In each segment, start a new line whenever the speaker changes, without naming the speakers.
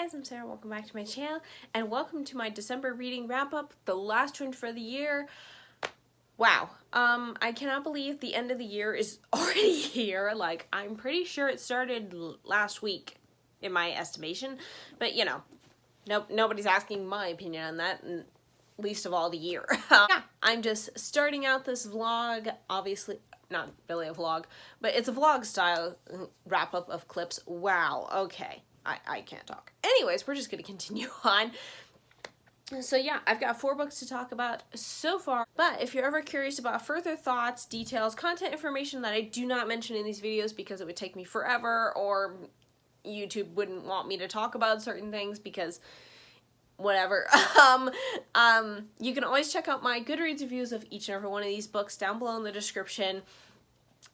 guys, I'm Sarah, welcome back to my channel, and welcome to my December reading wrap-up, the last one for the year. Wow, I cannot believe the end of the year is already here. Like, I'm pretty sure it started last week, in my estimation, but you know, nobody's asking my opinion on that, and least of all the year. Yeah, I'm just starting out this vlog, obviously, not really a vlog, but it's a vlog style wrap-up of clips. Wow, okay. I can't talk. Anyways, we're just going to continue on. So yeah, I've got 4 books to talk about so far, but if you're ever curious about further thoughts, details, content information that I do not mention in these videos because it would take me forever, or YouTube wouldn't want me to talk about certain things because whatever, you can always check out my Goodreads reviews of each and every one of these books down below in the description.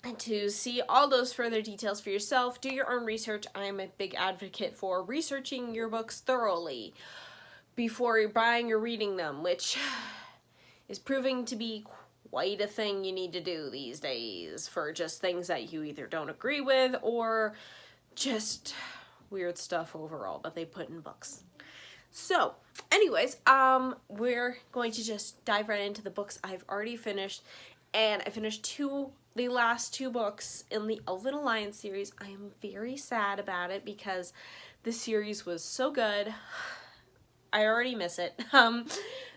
And to see all those further details for yourself, do your own research. I am a big advocate for researching your books thoroughly before you're buying or reading them, which is proving to be quite a thing you need to do these days for just things that you either don't agree with or just weird stuff overall that they put in books. So, anyways, we're going to just dive right into the books I've already finished, and I finished the last 2 books in the Elven Alliance series. I am very sad about it because the series was so good. I already miss it.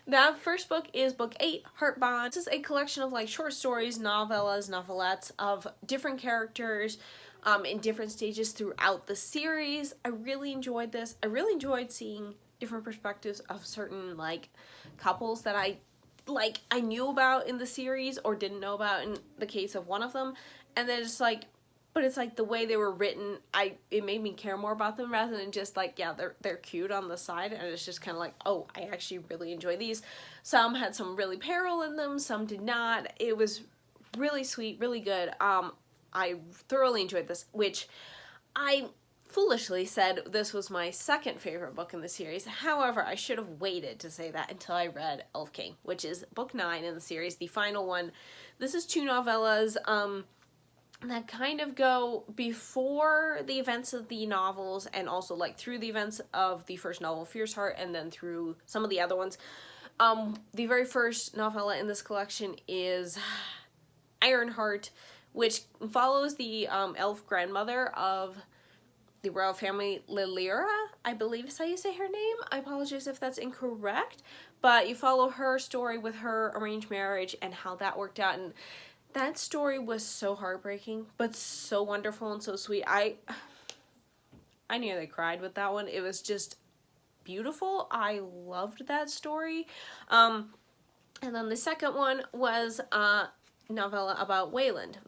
That first book is book 8, Heart Bond. This is a collection of like short stories, novellas, novelettes of different characters in different stages throughout the series. I really enjoyed this. I really enjoyed seeing different perspectives of certain like couples that I knew about in the series or didn't know about in the case of one of them, and then it's like, but it's like the way they were written, it made me care more about them rather than just like, yeah, they're cute on the side, and it's just kind of like, oh, I actually really enjoy these. Some had some really peril in them, some did not. It was really sweet, really good. I thoroughly enjoyed this, which I foolishly said this was my second favorite book in the series. However, I should have waited to say that until I read Elf King, which is book 9 in the series, the final one. This is 2 novellas that kind of go before the events of the novels and also like through the events of the first novel, Fierce Heart, and then through some of the other ones. The very first novella in this collection is Ironheart, which follows the elf grandmother of the royal family, Lilira, I believe is how you say her name. I apologize if that's incorrect, but you follow her story with her arranged marriage and how that worked out, and that story was so heartbreaking, but so wonderful and so sweet. I nearly cried with that one. It was just beautiful. I loved that story. And then the second one was a novella about Wayland,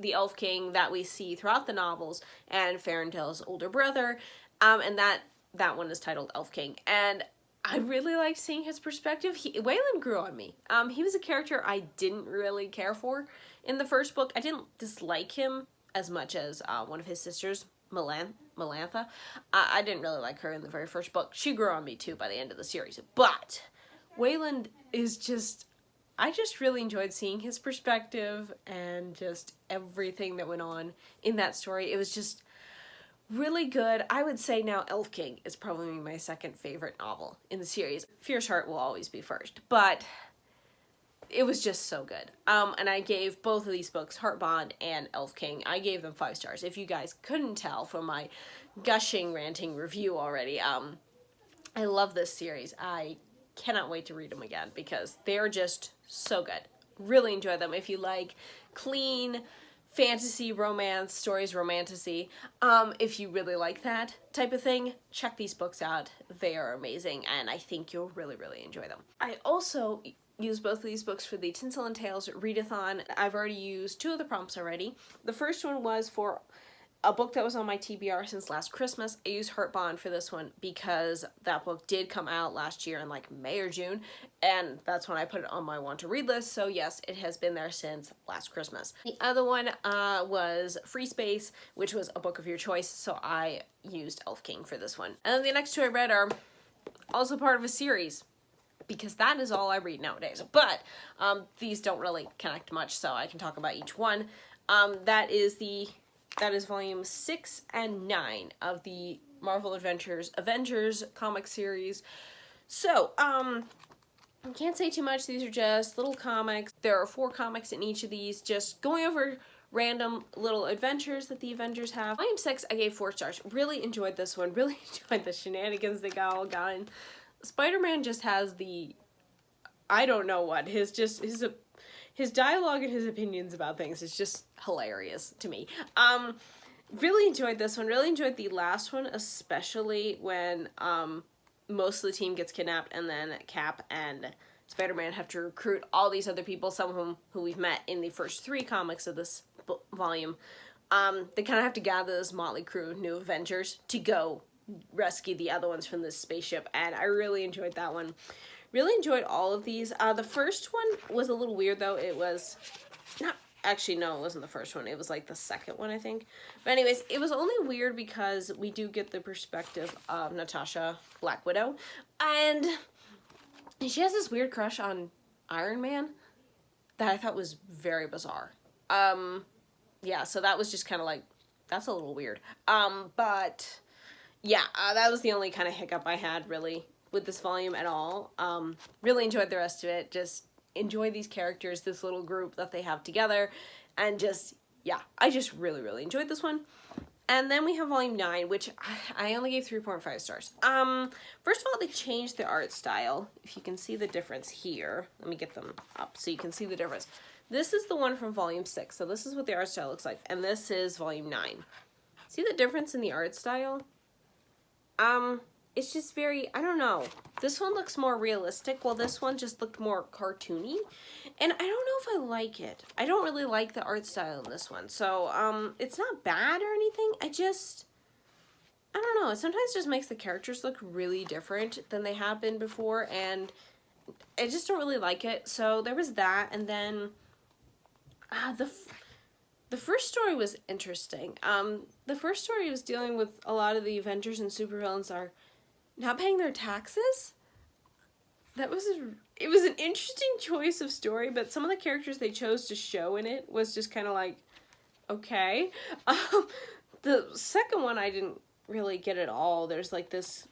the elf king that we see throughout the novels, and Farendel's older brother, and that one is titled Elf King, and I really liked seeing his perspective. Wayland grew on me. He was a character I didn't really care for in the first book. I didn't dislike him as much as one of his sisters, Melantha. I didn't really like her in the very first book. She grew on me too by the end of the series, but Wayland is just, I just really enjoyed seeing his perspective and just everything that went on in that story. It was just really good. I would say now Elf King is probably my second favorite novel in the series. Fierce Heart will always be first, but it was just so good. And I gave both of these books, Heart Bond and Elf King, I gave them 5 stars. If you guys couldn't tell from my gushing, ranting review already, I love this series. I cannot wait to read them again because they're just so good. Really enjoy them. If you like clean fantasy romance stories, romantasy, if you really like that type of thing, check these books out. They are amazing, and I think you'll really enjoy them. I also used both of these books for the Tinsel and Tales readathon. I've already used 2 of the prompts already. The first one was for a book that was on my TBR since last Christmas. I used Heart Bond for this one because that book did come out last year in like May or June, and that's when I put it on my want to read list, so yes, it has been there since last Christmas. The other one was Free Space, which was a book of your choice, so I used Elf King for this one. And then the next 2 I read are also part of a series, because that is all I read nowadays, but these don't really connect much, so I can talk about each one. That is volume 6 and 9 of the Marvel Adventures Avengers comic series. So, I can't say too much. These are just little comics. There are 4 comics in each of these, just going over random little adventures that the Avengers have. Volume 6, I gave 4 stars. Really enjoyed this one. Really enjoyed the shenanigans they got all gotten. Spider-Man just has the, I don't know what, his dialogue and his opinions about things is just hilarious to me. Really enjoyed this one. Really enjoyed the last one, especially when most of the team gets kidnapped and then Cap and Spider-Man have to recruit all these other people, some of whom who we've met in the first 3 comics of this volume. They kind of have to gather this motley crew, new Avengers, to go rescue the other ones from this spaceship, and I really enjoyed that one. Really enjoyed all of these. The first one was a little weird, though. It was not... Actually, no, it wasn't the first one. It was like the second one, I think. But anyways, it was only weird because we do get the perspective of Natasha, Black Widow. And she has this weird crush on Iron Man that I thought was very bizarre. Yeah, so that was just kind of like, that's a little weird. But yeah, that was the only kind of hiccup I had, really, with this volume at all. Really enjoyed the rest of it. Just enjoy these characters, this little group that they have together, and just, yeah, I just really, really enjoyed this one. And then we have volume 9, which I only gave 3.5 stars. First of all, they changed the art style. If you can see the difference here, let me get them up so you can see the difference. This is the one from volume 6, so this is what the art style looks like, and this is volume 9. See the difference in the art style? It's just very, I don't know. This one looks more realistic, while this one just looked more cartoony. And I don't know if I like it. I don't really like the art style in this one. So, it's not bad or anything. I don't know. It sometimes just makes the characters look really different than they have been before. And I just don't really like it. So, there was that. And then, the first story was interesting. The first story was dealing with a lot of the Avengers and supervillains are not paying their taxes. It was an interesting choice of story, but some of the characters they chose to show in it was just kind of like, okay. The second one I didn't really get at all. There's like these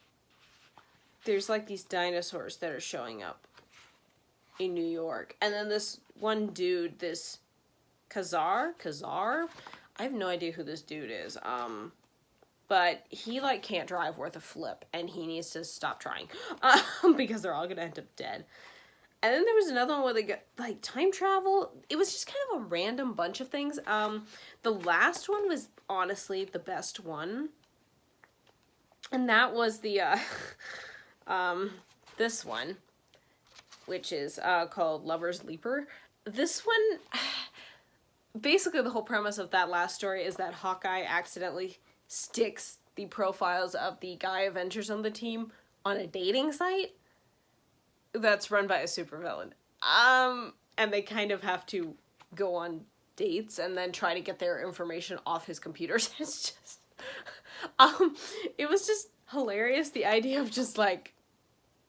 dinosaurs that are showing up in New York, and then this one dude, this Kazar, I have no idea who this dude is. But he, like, can't drive worth a flip, and he needs to stop trying, because they're all gonna end up dead. And then there was another one where they got, like, time travel. It was just kind of a random bunch of things. The last one was, honestly, the best one. And that was the, this one, which is, called Lover's Leaper. This one, basically the whole premise of that last story is that Hawkeye accidentally sticks the profiles of the guy Avengers on the team on a dating site that's run by a supervillain. And they kind of have to go on dates and then try to get their information off his computers. It's just, it was just hilarious, the idea of just like,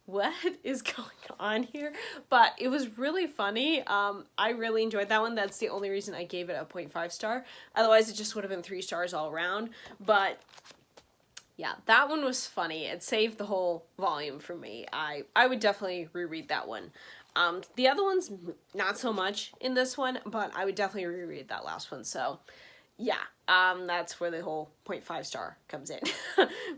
what is going on here? But it was really funny. I really enjoyed that one. That's the only reason I gave it a 0.5 star. Otherwise, it just would have been 3 stars all around. But yeah, that one was funny. It saved the whole volume for me. I would definitely reread that one. The other one's not so much in this one, but I would definitely reread that last one. So yeah, that's where the whole 0.5 star comes in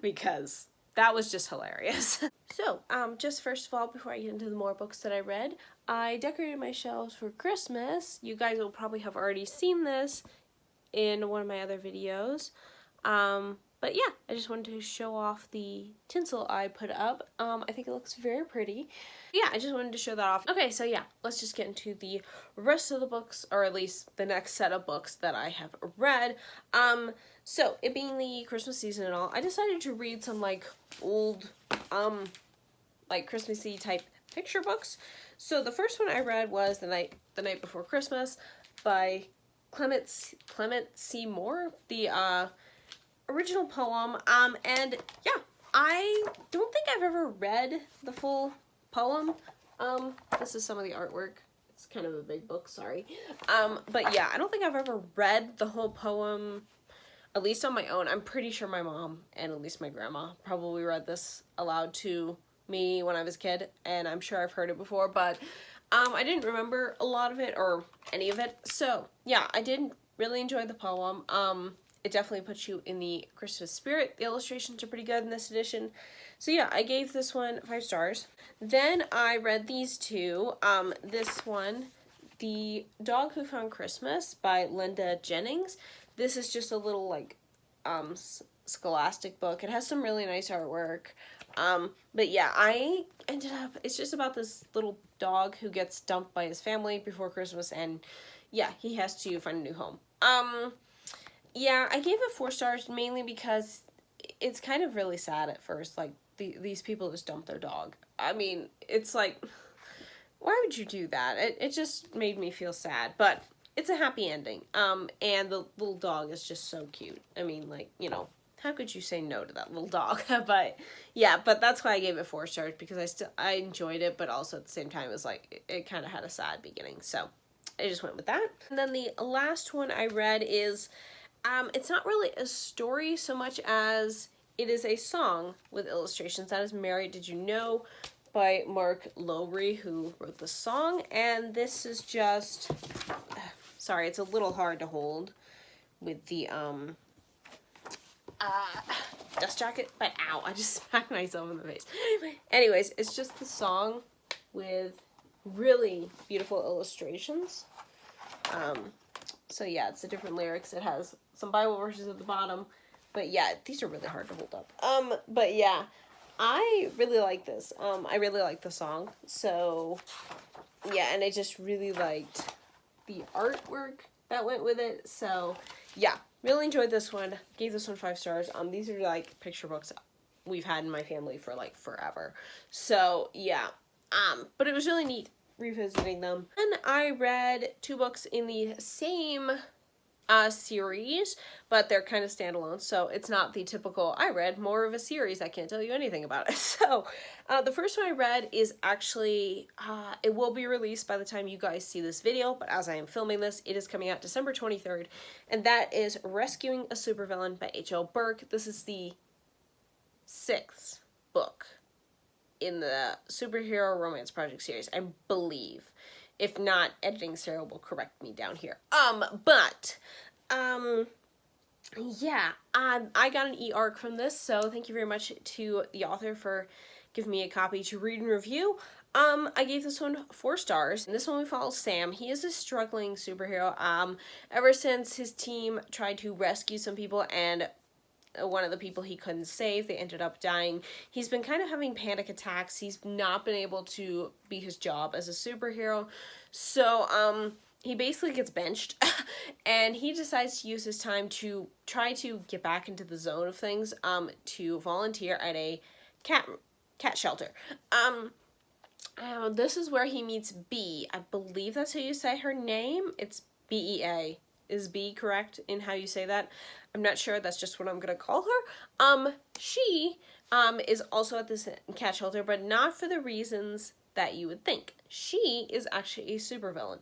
because that was just hilarious. So, just first of all, before I get into the more books that I read, I decorated my shelves for Christmas. You guys will probably have already seen this in one of my other videos. But yeah, I just wanted to show off the tinsel I put up. I think it looks very pretty. Yeah, I just wanted to show that off. Okay, so yeah, let's just get into the rest of the books, or at least the next set of books that I have read. So, it being the Christmas season and all, I decided to read some, like, old, like, Christmassy type picture books. So, the first one I read was The Night Before Christmas by Clement C. Moore, the, original poem, and yeah, I don't think I've ever read the full poem. This is some of the artwork. It's kind of a big book, sorry. But yeah, I don't think I've ever read the whole poem. at least on my own. I'm pretty sure my mom and at least my grandma probably read this aloud to me when I was a kid, and I'm sure I've heard it before, but I didn't remember a lot of it or any of it. So yeah, I did really enjoy the poem. It definitely puts you in the Christmas spirit. The illustrations are pretty good in this edition. So yeah, I gave this one 5 stars. Then I read these two. This one, The Dog Who Found Christmas by Linda Jennings. This is just a little like scholastic book. It has some really nice artwork. But yeah, I ended up, it's just about this little dog who gets dumped by his family before Christmas, and yeah, he has to find a new home. Yeah, I gave it 4 stars mainly because it's kind of really sad at first. Like, these people just dump their dog. I mean, it's like, why would you do that? It just made me feel sad, but it's a happy ending. And the little dog is just so cute. I mean, like, you know, how could you say no to that little dog? But yeah, but that's why I gave it 4 stars, because I enjoyed it, but also at the same time it was like, it kind of had a sad beginning. So I just went with that. And then the last one I read is, it's not really a story so much as it is a song with illustrations. That is Mary, Did You Know? By Mark Lowry, who wrote the song. And this is just, sorry, it's a little hard to hold with the dust jacket, but ow, I just smacked myself in the face. Anyways, it's just the song with really beautiful illustrations. So yeah, it's the different lyrics. It has some Bible verses at the bottom, but yeah, these are really hard to hold up. But yeah, I really like this. I really like the song. So yeah, and I just really liked the artwork that went with it. So yeah, really enjoyed this one. Gave this one 5 stars. These are like picture books we've had in my family for like forever. So yeah, but it was really neat revisiting them. And I read 2 books in the same series, but they're kind of standalone, so it's not the typical I read more of a series, I can't tell you anything about it. So the first one I read is actually it will be released by the time you guys see this video, but as I am filming this, it is coming out December 23rd, and that is Rescuing a Supervillain by H.L. Burke. This is the 6th book in the Superhero Romance Project series, I believe. If not, editing Sarah will correct me down here. Yeah, I got an e-arc from this, so thank you very much to the author for giving me a copy to read and review. I gave this one 4 stars. In this one we follow Sam. He is a struggling superhero. Ever since his team tried to rescue some people and one of the people he couldn't save, they ended up dying. He's been kind of having panic attacks. He's not been able to be his job as a superhero. So, he basically gets benched and he decides to use his time to try to get back into the zone of things, to volunteer at a cat shelter. This is where he meets Bea. I believe that's how you say her name. It's Bea. Is B correct in how you say that? I'm not sure. That's just what I'm gonna call her. She is also at this cat shelter, but not for the reasons that you would think. She is actually a supervillain,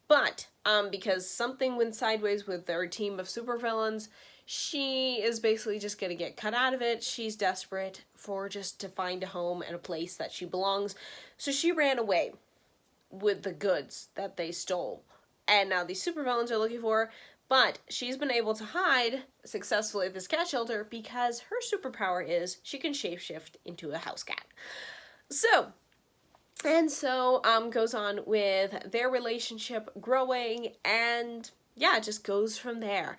but because something went sideways with their team of supervillains, she is basically just gonna get cut out of it. She's desperate for just to find a home and a place that she belongs, so she ran away with the goods that they stole. And now these supervillains are looking for her, but she's been able to hide successfully at this cat shelter because her superpower is she can shapeshift into a house cat. So goes on with their relationship growing, and yeah, it just goes from there.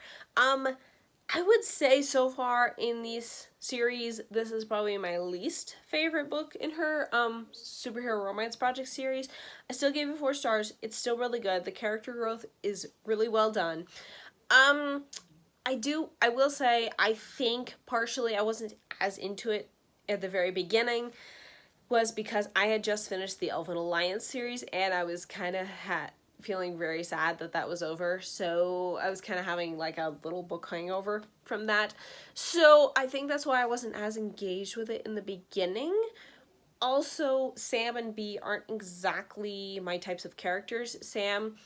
I would say so far in this series, this is probably my least favorite book in her Superhero Romance Project series. I still gave it 4 stars. It's still really good. The character growth is really well done. I will say, I think partially I wasn't as into it at the very beginning was because I had just finished the Elven Alliance series, and I was kind of feeling very sad that that was over, so I was kind of having like a little book hangover from that. So I think that's why I wasn't as engaged with it in the beginning. Also, Sam and Bea aren't exactly my types of characters. Sam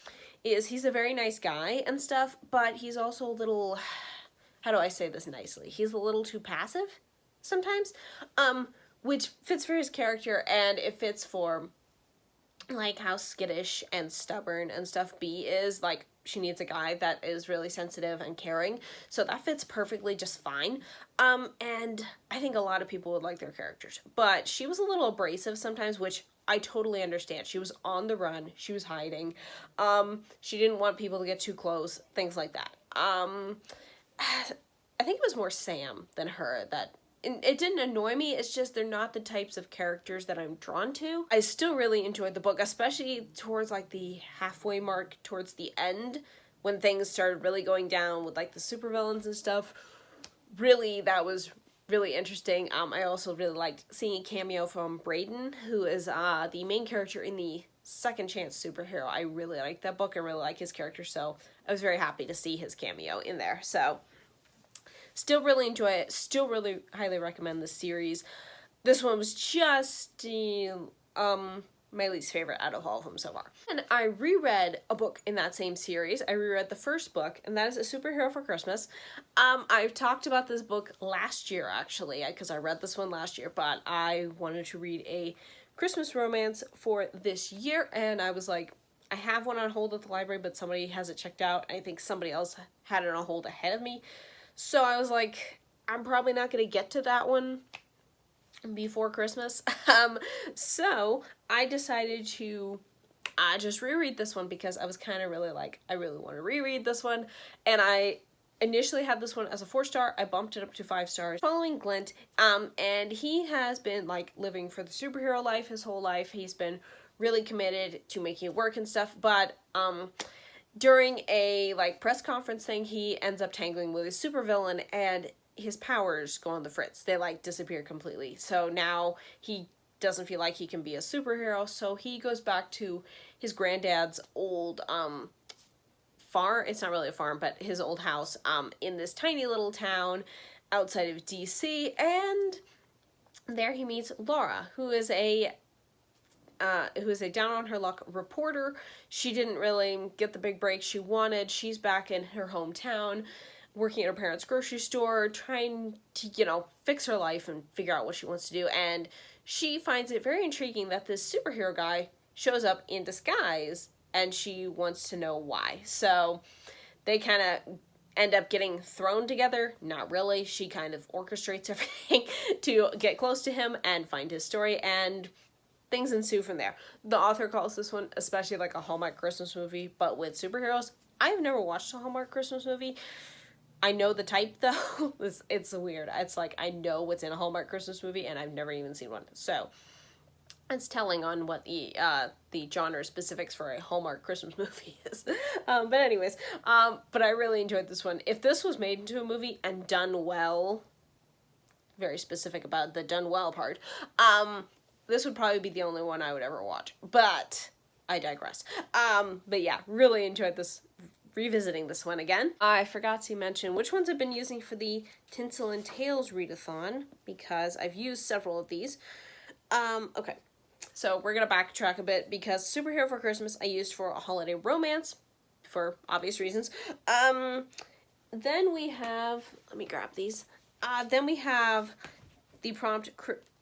he's a very nice guy and stuff, but he's also a little, how do I say this nicely? He's a little too passive sometimes, which fits for his character, and it fits for like how skittish and stubborn and stuff B is. Like, she needs a guy that is really sensitive and caring, so that fits perfectly just fine. And I think a lot of people would like their characters, but she was a little abrasive sometimes, which I totally understand. She was on the run, she was hiding, she didn't want people to get too close, things like that. I think it was more Sam than her that it didn't annoy me. It's just they're not the types of characters that I'm drawn to. I still really enjoyed the book, especially towards like the halfway mark, towards the end, when things started really going down with like the supervillains and stuff. Really, that was really interesting. I also really liked seeing a cameo from Braden, who is the main character in the Second Chance Superhero. I really like that book. I really like his character, so I was very happy to see his cameo in there. So still really enjoy it. Still really highly recommend this series. This one was just my least favorite out of all of them so far. And I reread a book in that same series. I reread the first book, and that is A Superhero for Christmas. I've talked about this book last year, actually, because I read this one last year, but I wanted to read a Christmas romance for this year, and I was like, I have one on hold at the library, but somebody has it checked out. I think somebody else had it on hold ahead of me. So I was like, I'm probably not going to get to that one before Christmas. So I decided to just reread this one because I was kind of really like, I really want to reread this one. And I initially had this one as a 4-star. I bumped it up to 5 stars. Following Glint, and he has been like living for the superhero life his whole life. He's been really committed to making it work and stuff, but during a like press conference thing, he ends up tangling with a supervillain, and his powers go on the fritz. They like disappear completely. So now he doesn't feel like he can be a superhero, so he goes back to his granddad's old farm. It's not really a farm, but his old house in this tiny little town outside of DC, and there he meets Laura, who is a down on her luck reporter. She didn't really get the big break she wanted. She's back in her hometown, working at her parents' grocery store, trying to, fix her life and figure out what she wants to do. And she finds it very intriguing that this superhero guy shows up in disguise, and she wants to know why. So they kind of end up getting thrown together. Not really. She kind of orchestrates everything to get close to him and find his story, and things ensue from there. The author calls this one especially like a Hallmark Christmas movie, but with superheroes. I have never watched a Hallmark Christmas movie. I know the type, though. It's weird. It's like I know what's in a Hallmark Christmas movie, and I've never even seen one. So it's telling on what the genre specifics for a Hallmark Christmas movie is. But anyways, but I really enjoyed this one. If this was made into a movie and done well, very specific about the done well part, this would probably be the only one I would ever watch, but I digress. But yeah, really enjoyed this, revisiting this one again. I forgot to mention which ones I've been using for the Tinsel and Tales readathon, because I've used several of these. Okay, so we're gonna backtrack a bit, because Superhero for Christmas I used for a holiday romance, for obvious reasons. Then we have, let me grab these. Then we have the prompt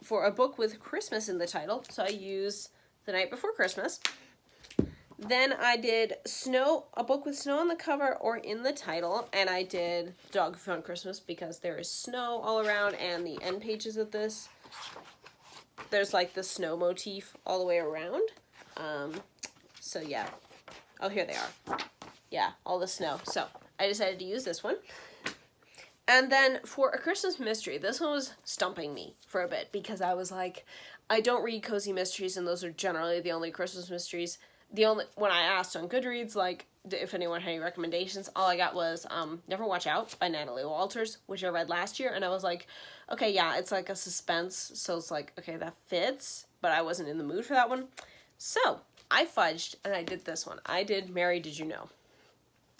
for a book with Christmas in the title, so I use The Night Before Christmas. Then I did a book with snow on the cover or in the title, and I did Dog Who Found Christmas because there is snow all around, and the end pages of this, there's like the snow motif all the way around. So yeah. Oh, here they are. Yeah, all the snow. So I decided to use this one. And then for a Christmas mystery, this one was stumping me for a bit, because I was like, I don't read cozy mysteries, and those are generally the only Christmas mysteries. When I asked on Goodreads, like, if anyone had any recommendations, all I got was Never Watch Out by Natalie Walters, which I read last year, and I was like, okay, yeah, it's like a suspense, so it's like, okay, that fits, but I wasn't in the mood for that one. So I fudged, and I did this one. I did Mary Did You Know?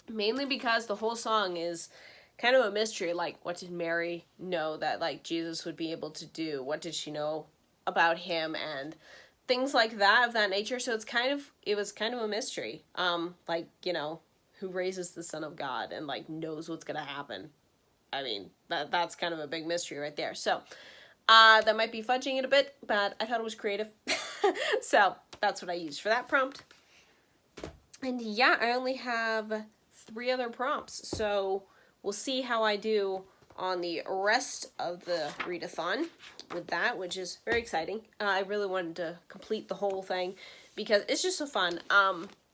Mainly because the whole song is kind of a mystery, like, what did Mary know that, like, Jesus would be able to do? What did she know about him? And things like that, of that nature. So it was kind of a mystery. Like, who raises the Son of God and, like, knows what's gonna happen? I mean, that's kind of a big mystery right there. So, that might be fudging it a bit, but I thought it was creative. So, that's what I used for that prompt. And yeah, I only have 3 other prompts, so we'll see how I do on the rest of the readathon with that, which is very exciting. I really wanted to complete the whole thing because it's just so fun.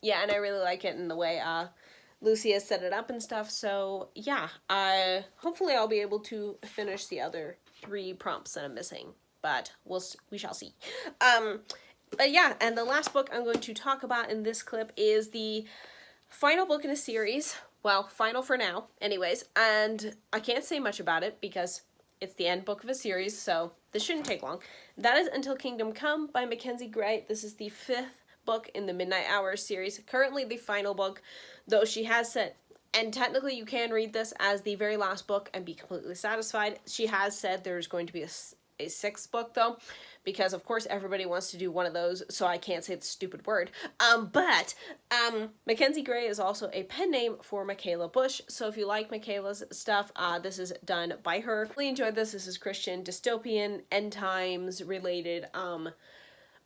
Yeah, and I really like it in the way Lucy has set it up and stuff. So yeah, hopefully I'll be able to finish the other 3 prompts that I'm missing, but we shall see. But yeah, and the last book I'm going to talk about in this clip is the final book in a series. Well, final for now, anyways, and I can't say much about it because it's the end book of a series, so this shouldn't take long. That is Until Kingdom Come by Mackenzie Gray. This is the 5th book in the Midnight Hours series, currently the final book, though she has said, and technically you can read this as the very last book and be completely satisfied. She has said there's going to be a 6th book, though, because of course everybody wants to do one of those, so I can't say the stupid word. But Mackenzie Gray is also a pen name for Michaela Bush, so if you like Michaela's stuff, this is done by her. Really enjoyed this. This is Christian dystopian, end times related,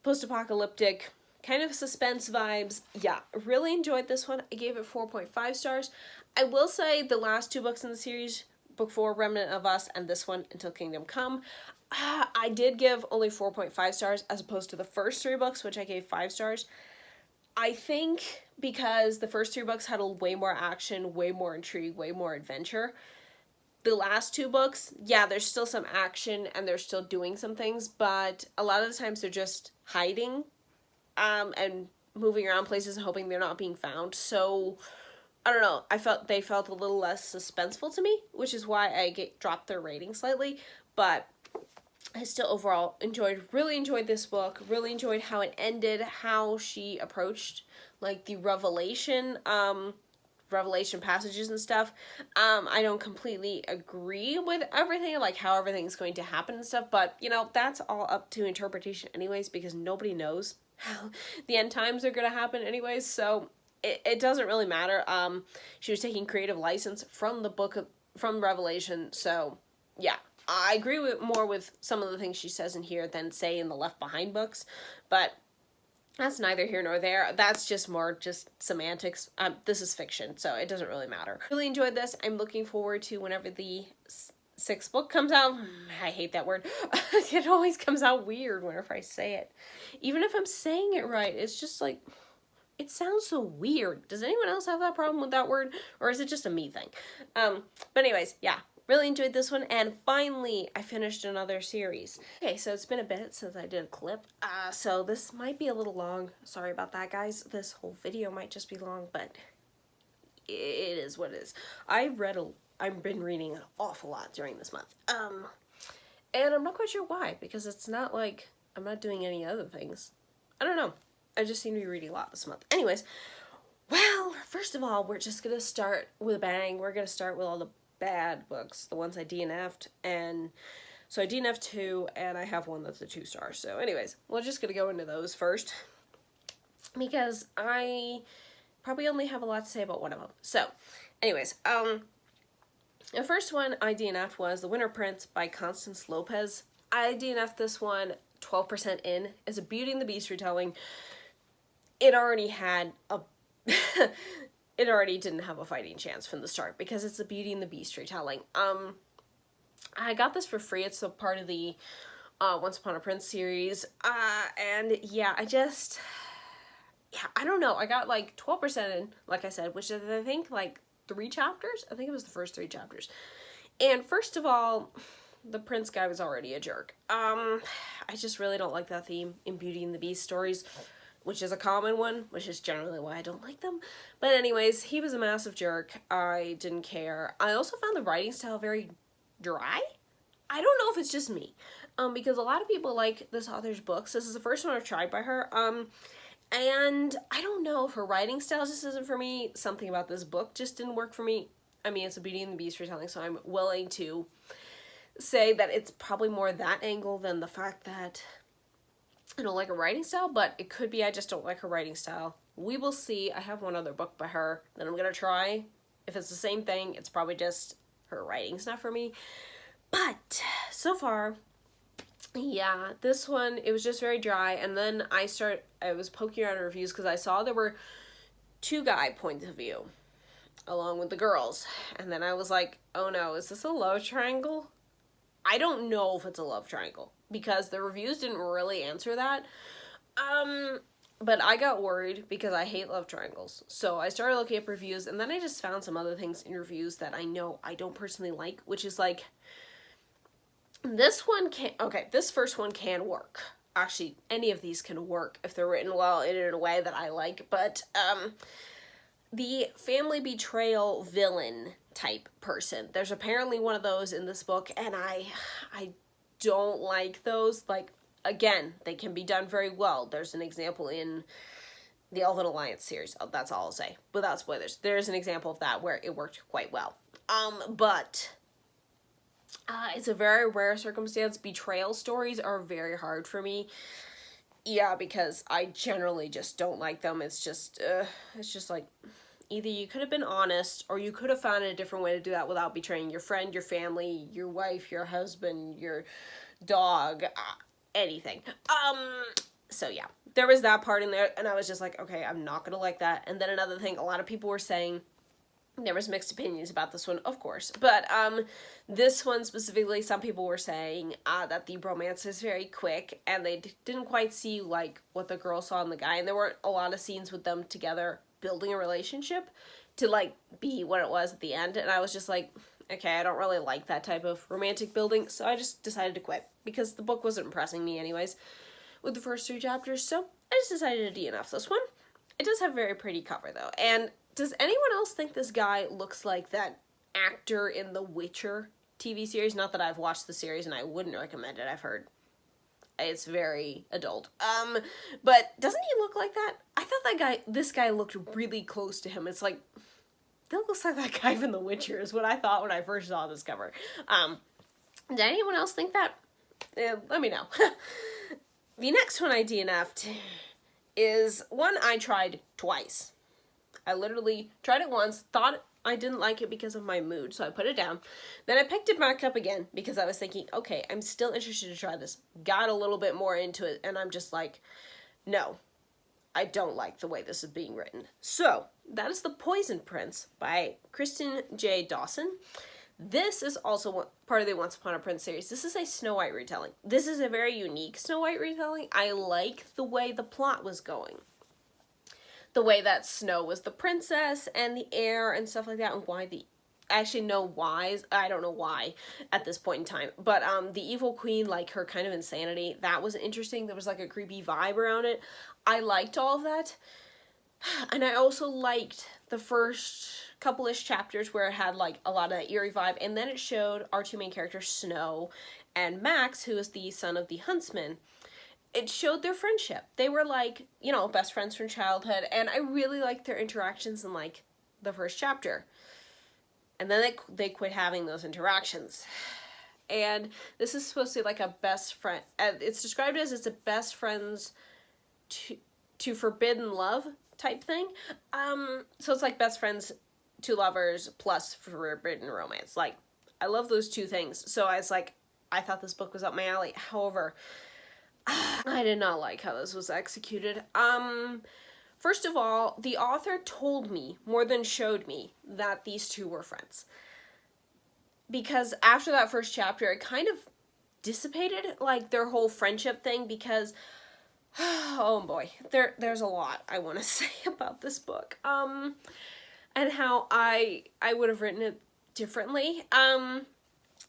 post-apocalyptic, kind of suspense vibes. Yeah, really enjoyed this one. I gave it 4.5 stars. I will say the last 2 books in the series, Book 4, Remnant of Us, and this one, Until Kingdom Come, I did give only 4.5 stars as opposed to the first 3 books, which I gave 5 stars. I think because the first 3 books had way more action, way more intrigue, way more adventure. The last 2 books, yeah, there's still some action and they're still doing some things, but a lot of the times they're just hiding and moving around places and hoping they're not being found. So, I don't know, they felt a little less suspenseful to me, which is why I dropped their rating slightly, but I still overall really enjoyed this book, really enjoyed how it ended, how she approached, like, the revelation passages and stuff. I don't completely agree with everything, like how everything's going to happen and stuff, but, you know, that's all up to interpretation anyways, because nobody knows how the end times are going to happen anyways, so it doesn't really matter. She was taking creative license from the book, from Revelation, so, yeah. I agree more with some of the things she says in here than, say, in the Left Behind books, but that's neither here nor there. That's just semantics. This is fiction, so it doesn't really matter. Really enjoyed this. I'm looking forward to whenever the 6th book comes out. I hate that word. It always comes out weird whenever I say it. Even if I'm saying it right, it's just like, it sounds so weird. Does anyone else have that problem with that word, or is it just a me thing? But anyways, yeah. Really enjoyed this one, and finally, I finished another series. Okay, so it's been a bit since I did a clip, so this might be a little long. Sorry about that, guys. This whole video might just be long, but it is what it is. I've been reading an awful lot during this month, and I'm not quite sure why, because it's not like I'm not doing any other things. I don't know. I just seem to be reading a lot this month. Anyways, well, first of all, we're just gonna start with a bang. We're gonna start with all the bad books, the ones I DNF'd, and so I DNF'd 2, and I have one that's a 2-star. So anyways, we're just gonna go into those first, because I probably only have a lot to say about one of them. So anyways, the first one I DNF'd was The Winter Prince by Constance Lopez. I DNF'd this one 12% in. It's a Beauty and the Beast retelling. It already had a it already didn't have a fighting chance from the start because it's a Beauty and the Beast retelling. I got this for free. It's a part of the Once Upon a Prince series. And yeah, I don't know. I got like 12% in, like I said, which is, I think, like 3 chapters. I think it was the first 3 chapters. And first of all, the prince guy was already a jerk. I just really don't like that theme in Beauty and the Beast stories, which is a common one, which is generally why I don't like them. But anyways, he was a massive jerk. I didn't care. I also found the writing style very dry. I don't know if it's just me, because a lot of people like this author's books. This is the first one I've tried by her, and I don't know if her writing style just isn't for me. Something about this book just didn't work for me. I mean, it's a Beauty and the Beast retelling, so I'm willing to say that it's probably more that angle than the fact that I don't like her writing style, but it could be I just don't like her writing style. We will see. I have one other book by her that I'm going to try. If it's the same thing, it's probably just her writing's not for me. But so far, yeah, this one, it was just very dry. And then I was poking around in reviews because I saw there were 2 guy points of view along with the girls. And then I was like, oh no, is this a love triangle? I don't know if it's a love triangle because the reviews didn't really answer that. But I got worried because I hate love triangles. So I started looking up reviews, and then I just found some other things in reviews that I know I don't personally like, which is like, this first one can work. Actually, any of these can work if they're written well and in a way that I like, but, the family betrayal villain type person. There's apparently one of those in this book, and I don't like those. Like, again, they can be done very well. There's an example in the Elven Alliance series. That's all I'll say. Without spoilers. There's an example of that where it worked quite well. But it's a very rare circumstance. Betrayal stories are very hard for me. Yeah, because I generally just don't like them. It's just like, either you could have been honest, or you could have found a different way to do that without betraying your friend, your family, your wife, your husband, your dog, anything. So yeah, there was that part in there, and I was just like, okay, I'm not gonna like that. And then another thing, a lot of people were saying, there was mixed opinions about this one, of course, but this one specifically, some people were saying that the romance is very quick, and they didn't quite see like what the girl saw in the guy, and there weren't a lot of scenes with them together building a relationship to like be what it was at the end. And I was just like, okay, I don't really like that type of romantic building, so I just decided to quit because the book wasn't impressing me anyways with the first 3 chapters. So I just decided to DNF this one. It does have a very pretty cover though. And does anyone else think this guy looks like that actor in the Witcher TV series? Not that I've watched the series and I wouldn't recommend it. I've heard it's very adult. But doesn't he look like that? I thought this guy looked really close to him. It's like, that looks like that guy from The Witcher is what I thought when I first saw this cover. Did anyone else think that? Let me know. The next one I DNF'd is one I tried twice. I literally tried it once, thought I didn't like it because of my mood, so I put it down. Then I picked it back up again because I was thinking, okay, I'm still interested to try this. Got a little bit more into it, and I'm just like, no, I don't like the way this is being written. So, that is The Poison Prince by Kristen J. Dawson. This is also part of the Once Upon a Prince series. This is a Snow White retelling. This is a very unique Snow White retelling. I like the way the plot was going. The way that Snow was the princess and the heir and stuff like that, and why I actually know why. I don't know why at this point in time. But the evil queen, like her kind of insanity, that was interesting. There was like a creepy vibe around it. I liked all of that. And I also liked the first couple-ish chapters where it had like a lot of that eerie vibe. And then it showed our 2 main characters, Snow and Max, who is the son of the huntsman. It showed their friendship. They were like, you know, best friends from childhood. And I really liked their interactions in like the first chapter. And then they quit having those interactions. And this is supposed to be like a best friend. It's described as it's a best friends to forbidden love type thing. So it's like best friends to lovers plus forbidden romance. Like, I love those 2 things. So I was like, I thought this book was up my alley. However, I did not like how this was executed. First of all, the author told me, more than showed me, that these 2 were friends. Because after that first chapter, it kind of dissipated, like, their whole friendship thing, because, oh boy, there's a lot I want to say about this book. And how I would have written it differently,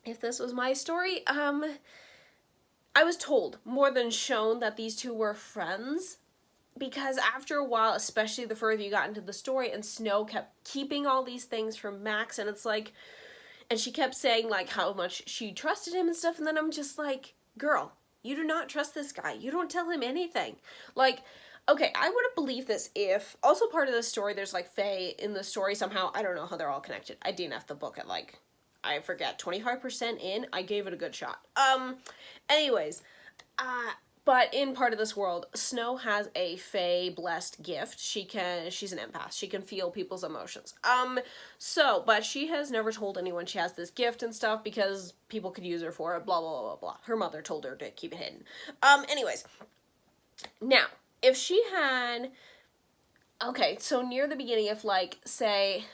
if this was my story. I was told, more than shown, that these 2 were friends, because after a while, especially the further you got into the story, and Snow kept keeping all these things from Max, and it's like, and she kept saying like how much she trusted him and stuff, and then I'm just like, girl, you do not trust this guy. You don't tell him anything. Like, okay, I would have believed this if, also part of the story, there's like Fae in the story somehow. I don't know how they're all connected. I DNF'd the book at like, I forget, 25% in. I gave it a good shot. Anyways, But in part of this world, Snow has a Fae blessed gift. She's an empath. She can feel people's emotions. But she has never told anyone she has this gift and stuff because people could use her for it, blah, blah, blah, blah. Her mother told her to keep it hidden. Anyways. Now, if she had, okay, so near the beginning, if like, say,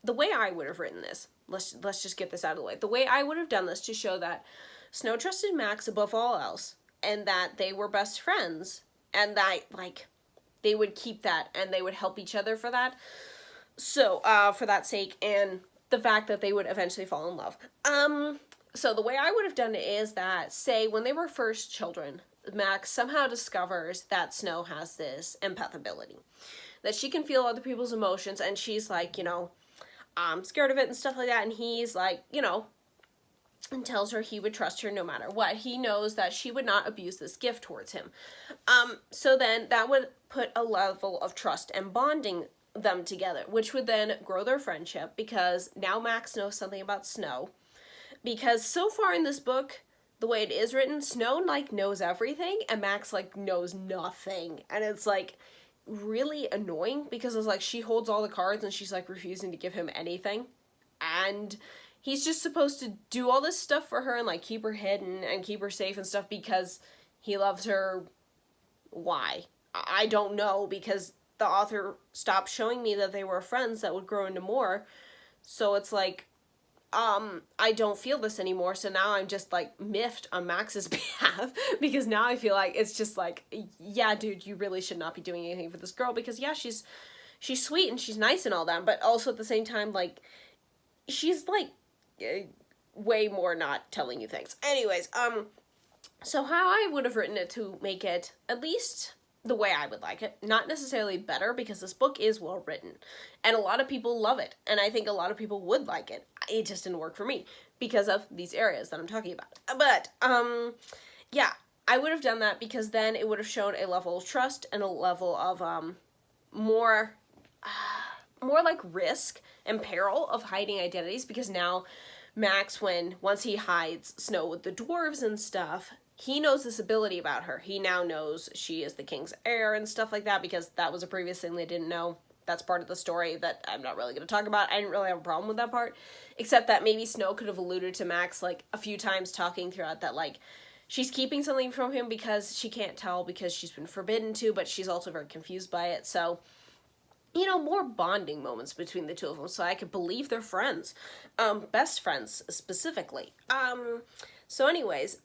the way I would have written this, let's just get this out of the way. The way I would have done this to show that Snow trusted Max above all else, and that they were best friends, and that, like, they would keep that, and they would help each other for that. So, for that sake, and the fact that they would eventually fall in love. So the way I would have done it is that, say, when they were first children, Max somehow discovers that Snow has this empath ability. That she can feel other people's emotions, and she's like, you know, I'm scared of it and stuff like that, and he's like, you know, and tells her he would trust her no matter what. He knows that she would not abuse this gift towards him. So then that would put a level of trust and bonding them together, which would then grow their friendship, because now Max knows something about Snow. Because so far in this book, the way it is written, Snow, like, knows everything, and Max, like, knows nothing. And it's, like, really annoying, because it's, like, she holds all the cards, and she's, like, refusing to give him anything. And he's just supposed to do all this stuff for her and, like, keep her hidden and keep her safe and stuff because he loves her. Why? I don't know, because the author stopped showing me that they were friends that would grow into more. So it's like, I don't feel this anymore, so now I'm just, like, miffed on Max's behalf, because now I feel like it's just like, yeah, dude, you really should not be doing anything for this girl, because, yeah, she's sweet and she's nice and all that, but also at the same time, like, she's, like, way more not telling you things. Anyways, so how I would have written it to make it at least the way I would like it, not necessarily better, because this book is well written, and a lot of people love it, and I think a lot of people would like it. It just didn't work for me, because of these areas that I'm talking about. But, yeah, I would have done that, because then it would have shown a level of trust, and a level of, more like risk and peril of hiding identities, because now Max, once he hides Snow with the dwarves and stuff, he knows this ability about her. He now knows she is the king's heir and stuff like that, because that was a previous thing they didn't know. That's part of the story that I'm not really going to talk about. I didn't really have a problem with that part, except that maybe Snow could have alluded to Max, like, a few times talking throughout that, like, she's keeping something from him because she can't tell because she's been forbidden to, but she's also very confused by it. So, you know, more bonding moments between the two of them, so I could believe they're friends. Best friends, specifically. So anyways,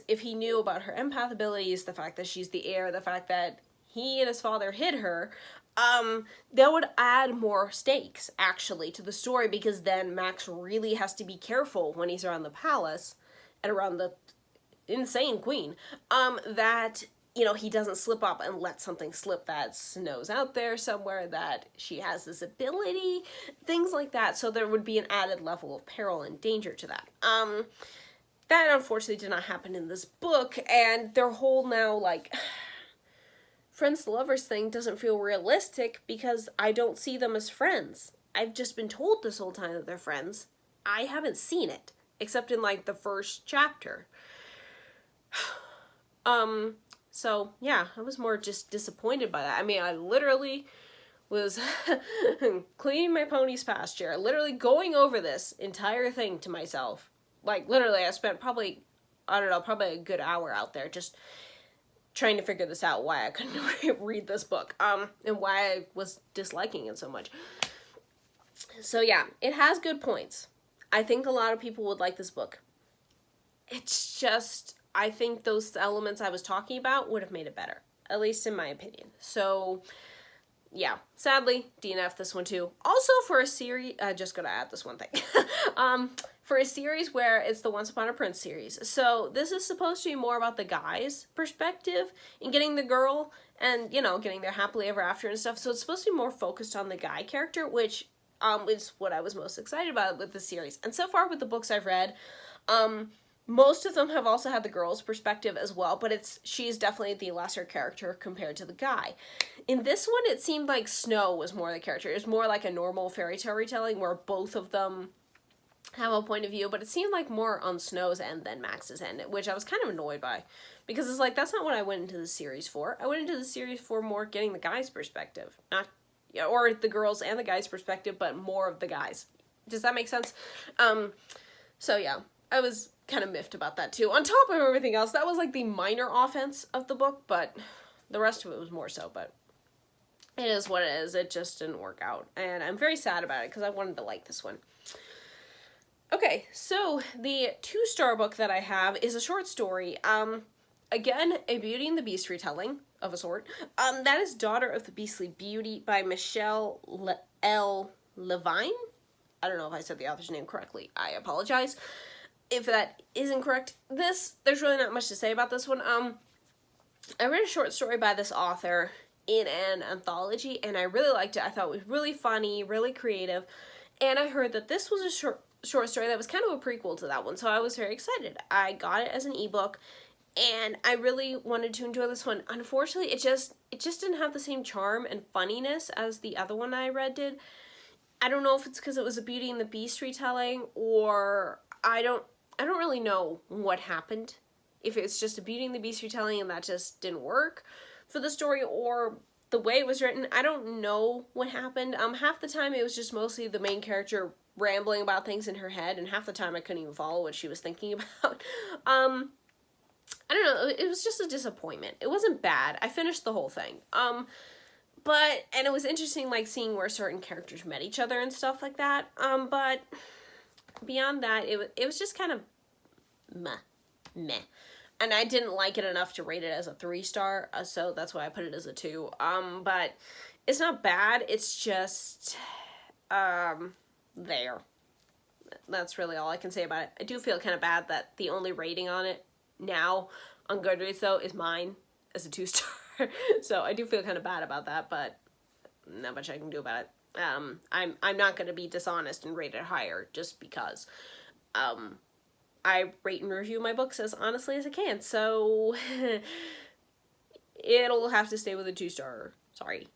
if he knew about her empath abilities, the fact that she's the heir, the fact that he and his father hid her, that would add more stakes, actually, to the story, because then Max really has to be careful when he's around the palace, and around the insane queen, that, you know, he doesn't slip up and let something slip that Snow's out there somewhere, that she has this ability, things like that, so there would be an added level of peril and danger to that. That unfortunately did not happen in this book, and their whole now, like, friends to lovers thing doesn't feel realistic, because I don't see them as friends. I've just been told this whole time that they're friends. I haven't seen it, except in, like, the first chapter. So, yeah, I was more just disappointed by that. I mean, I literally was cleaning my pony's pasture, literally going over this entire thing to myself. Like, literally, I spent probably a good hour out there just trying to figure this out, why I couldn't read this book, and why I was disliking it so much. So, yeah, it has good points. I think a lot of people would like this book. It's just, I think those elements I was talking about would have made it better, at least in my opinion. So, yeah, sadly, DNF this one too. Also for a series, just gonna add this one thing. For a series where it's the Once Upon a Prince series. So this is supposed to be more about the guy's perspective in getting the girl and, you know, getting their happily ever after and stuff. So it's supposed to be more focused on the guy character, which is what I was most excited about with the series. And so far with the books I've read, most of them have also had the girl's perspective as well, but she's definitely the lesser character compared to the guy. In this one, it seemed like Snow was more the character. It was more like a normal fairy tale retelling where both of them have a point of view, but it seemed like more on Snow's end than Max's end, which I was kind of annoyed by, because it's like, that's not what I went into the series for. I went into the series for more getting the guy's perspective, not, or the girls and the guy's perspective, but more of the guys. Does that make sense? So yeah, I was kind of miffed about that too. On top of everything else, that was like the minor offense of the book, but the rest of it was more so, but it is what it is. It just didn't work out, and I'm very sad about it because I wanted to like this one. Okay, so the 2-star book that I have is a short story. Again, a Beauty and the Beast retelling of a sort. That is Daughter of the Beastly Beauty by Michelle L. Levine. I don't know if I said the author's name correctly. I apologize if that is incorrect. There's really not much to say about this one. I read a short story by this author in an anthology, and I really liked it. I thought it was really funny, really creative, and I heard that this was a short story that was kind of a prequel to that one, so I was very excited. I got it as an ebook, and I really wanted to enjoy this one. Unfortunately, it just didn't have the same charm and funniness as the other one I read did. I don't know if it's because it was a Beauty and the Beast retelling, or I don't really know what happened. If it's just a Beauty and the Beast retelling and that just didn't work for the story, or the way it was written, I don't know what happened. Half the time it was just mostly the main character rambling about things in her head, and half the time I couldn't even follow what she was thinking about. I don't know, it was just a disappointment. It wasn't bad. I finished the whole thing. And it was interesting, like, seeing where certain characters met each other and stuff like that. But beyond that, it was just kind of meh. And I didn't like it enough to rate it as a 3-star, so that's why I put it as a 2. But it's not bad, it's just, there. That's really all I can say about it. I do feel kind of bad that the only rating on it now on Goodreads, though, is mine as a 2-star. So I do feel kind of bad about that, but not much I can do about it. I'm not going to be dishonest and rate it higher just because. I rate and review my books as honestly as I can, so it'll have to stay with a 2-star. Sorry.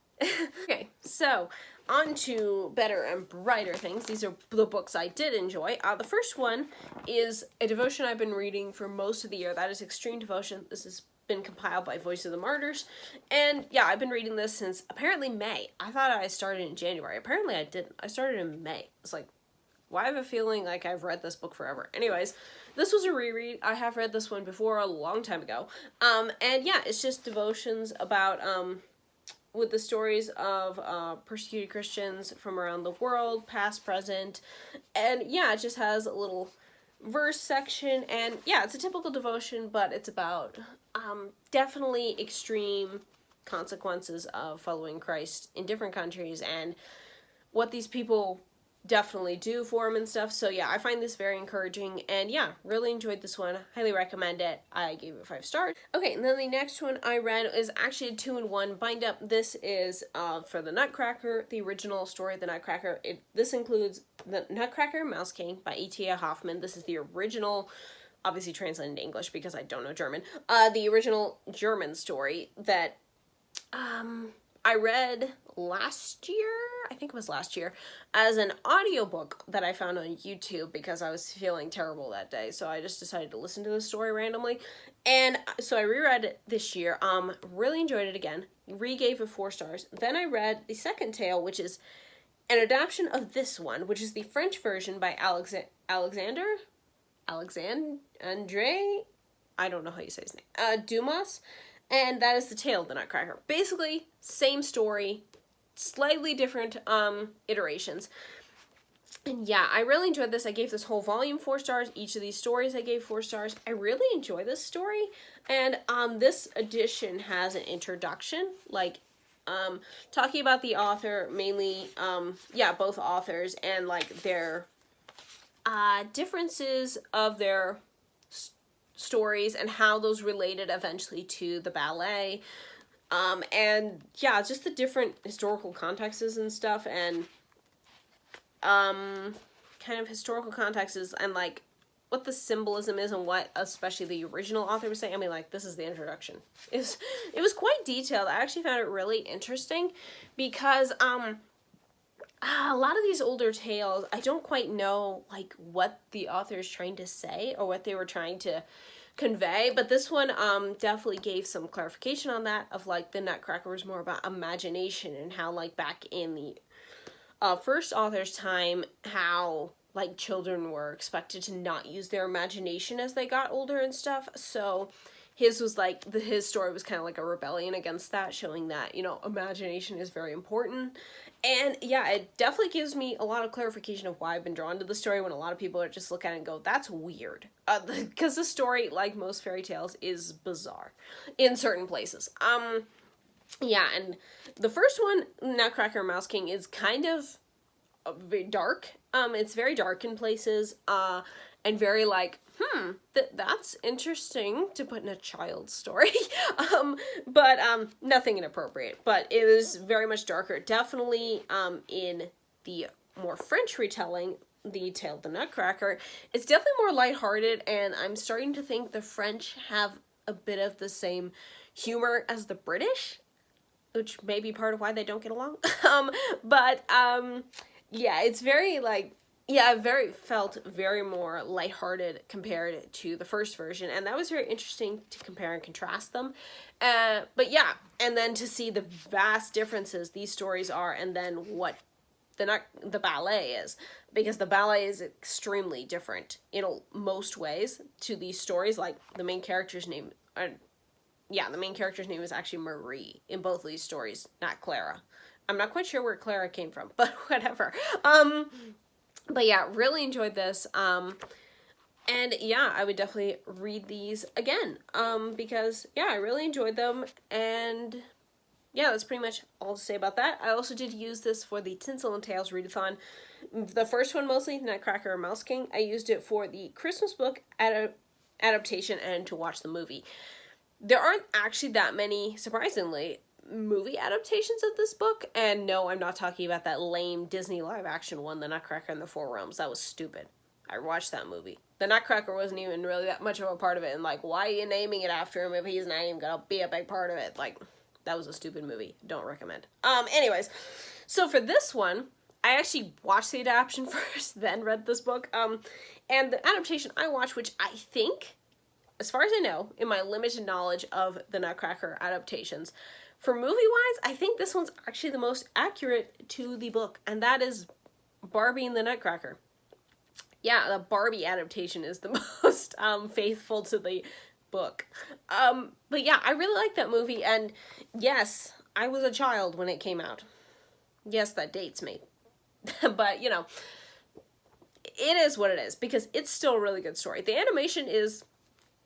Okay, so on to better and brighter things. These are the books I did enjoy. The first one is a devotion I've been reading for most of the year. That is Extreme Devotion. This has been compiled by Voice of the Martyrs. And yeah, I've been reading this since apparently May. I thought I started in January. Apparently I didn't. I started in May. It's like, why I have a feeling like I've read this book forever. Anyways, this was a reread. I have read this one before a long time ago. And yeah, it's just devotions about, with the stories of persecuted Christians from around the world, past, present. And yeah, it just has a little verse section. And yeah, it's a typical devotion, but it's about definitely extreme consequences of following Christ in different countries and what these people definitely do for him and stuff. So yeah, I find this very encouraging, and yeah, really enjoyed this one. Highly recommend it. I gave it 5 stars. Okay, and then the next one I read is actually a 2-in-1 bind up. This is for the Nutcracker, the original story of the Nutcracker. This includes the Nutcracker Mouse King by E.T.A. Hoffmann. This is the original, obviously translated into English because I don't know German, the original German story that I read last year, I think it was last year, as an audiobook that I found on YouTube because I was feeling terrible that day. So I just decided to listen to the story randomly. And so I reread it this year. Really enjoyed it again. Re-gave it 4 stars. Then I read the second tale, which is an adaptation of this one, which is the French version by Alexandre? I don't know how you say his name. Dumas. And that is the tale of the Nutcracker. Basically, same story, slightly different iterations. And yeah, I really enjoyed this. I gave this whole volume 4 stars. Each of these stories I gave 4 stars. I really enjoy this story. And this edition has an introduction, like talking about the author, mainly, both authors, and like their differences of their stories and how those related eventually to the ballet, and yeah, just the different historical contexts and stuff, and kind of historical contexts and like what the symbolism is and what especially the original author was saying. I mean, like, this is the introduction. It was quite detailed. I actually found it really interesting because a lot of these older tales, I don't quite know like what the author is trying to say or what they were trying to convey, but this one definitely gave some clarification on that, of like the Nutcracker was more about imagination, and how like back in the first author's time, how like children were expected to not use their imagination as they got older and stuff. So his was like, his story was kind of like a rebellion against that, showing that, you know, imagination is very important. And yeah, it definitely gives me a lot of clarification of why I've been drawn to the story, when a lot of people are just look at it and go, that's weird. Because the story, like most fairy tales, is bizarre in certain places. Yeah, and the first one, Nutcracker and Mouse King, is kind of very dark. It's very dark in places, and very like, that's interesting to put in a child's story. But nothing inappropriate. But it was very much darker. Definitely in the more French retelling, the Tale of the Nutcracker, it's definitely more lighthearted, and I'm starting to think the French have a bit of the same humor as the British, which may be part of why they don't get along. Yeah, it's very like, yeah, felt very more lighthearted compared to the first version, and that was very interesting to compare and contrast them. But yeah, and then to see the vast differences these stories are, and then what the ballet is, because the ballet is extremely different in most ways to these stories. Like the main character's name, the main character's name is actually Marie in both of these stories, not Clara. I'm not quite sure where Clara came from, but whatever. But yeah, really enjoyed this. And yeah, I would definitely read these again. Because yeah, I really enjoyed them, and yeah, that's pretty much all to say about that. I also did use this for the Tinsel and Tales readathon. The first one mostly, Nutcracker and Mouse King. I used it for the Christmas book adaptation and to watch the movie. There aren't actually that many, surprisingly, movie adaptations of this book, and no, I'm not talking about that lame Disney live action one, The Nutcracker and the Four Realms. That was stupid. I watched that movie. The Nutcracker wasn't even really that much of a part of it, and like, why are you naming it after him if he's not even gonna be a big part of it? Like, that was a stupid movie. Don't recommend. Anyways, so for this one, I actually watched the adaptation first, then read this book. And the adaptation I watched, which I think, as far as I know, in my limited knowledge of the Nutcracker adaptations, for movie-wise, I think this one's actually the most accurate to the book, and that is Barbie and the Nutcracker. Yeah, the Barbie adaptation is the most faithful to the book. But yeah, I really like that movie, and yes, I was a child when it came out. Yes, that dates me. But, you know, it is what it is, because it's still a really good story. The animation is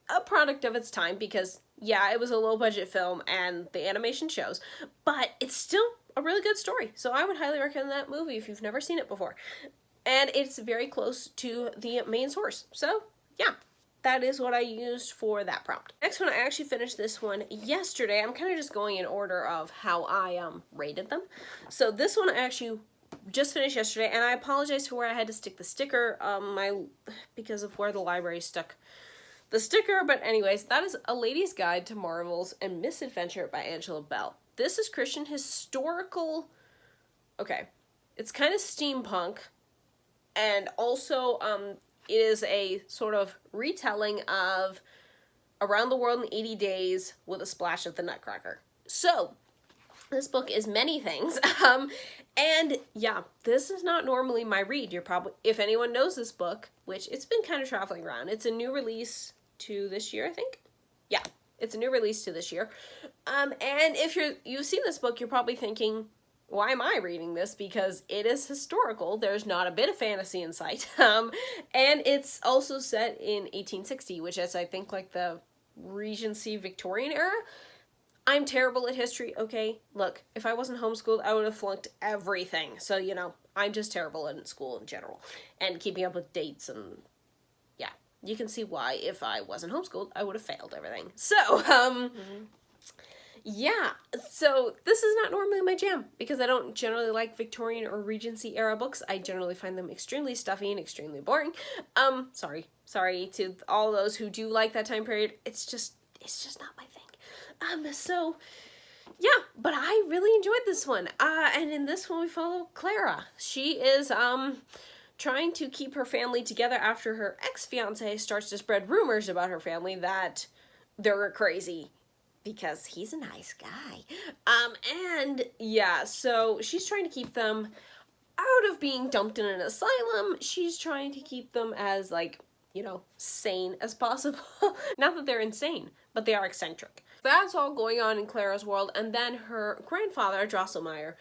a product of its time, because yeah, it was a low-budget film, and the animation shows, but it's still a really good story, so I would highly recommend that movie if you've never seen it before. And it's very close to the main source, so yeah, that is what I used for that prompt. Next one, I actually finished this one yesterday. I'm kind of just going in order of how I rated them. So this one I actually just finished yesterday, and I apologize for where I had to stick the sticker, because of where the library stuck the sticker, but anyways, that is A Lady's Guide to Marvels and Misadventure by Angela Bell. This is Christian historical, okay, it's kind of steampunk, and also, it is a sort of retelling of Around the World in 80 Days with a splash of the Nutcracker. So, this book is many things, and yeah, this is not normally my read. You're probably, if anyone knows this book, which it's been kind of traveling around, it's a new release to this year, I think. Yeah, it's a new release to this year. And if you've seen this book, you're probably thinking, why am I reading this? Because it is historical. There's not a bit of fantasy in sight. And it's also set in 1860, which is, I think, like the Regency Victorian era. I'm terrible at history, okay? Look, if I wasn't homeschooled, I would have flunked everything. So, you know, I'm just terrible at school in general. And keeping up with dates, and yeah. You can see why, if I wasn't homeschooled, I would have failed everything. So, yeah. So, this is not normally my jam, because I don't generally like Victorian or Regency era books. I generally find them extremely stuffy and extremely boring. Sorry to all those who do like that time period. It's just not my thing. So, Yeah, but I really enjoyed this one. And in this one we follow Clara. She is trying to keep her family together after her ex-fiance starts to spread rumors about her family that they're crazy because he's a nice guy. And yeah, so she's trying to keep them out of being dumped in an asylum. She's trying to keep them as, like, you know, sane as possible. Not that they're insane, but they are eccentric. That's all going on in Clara's world, and then her grandfather, Drosselmeyer,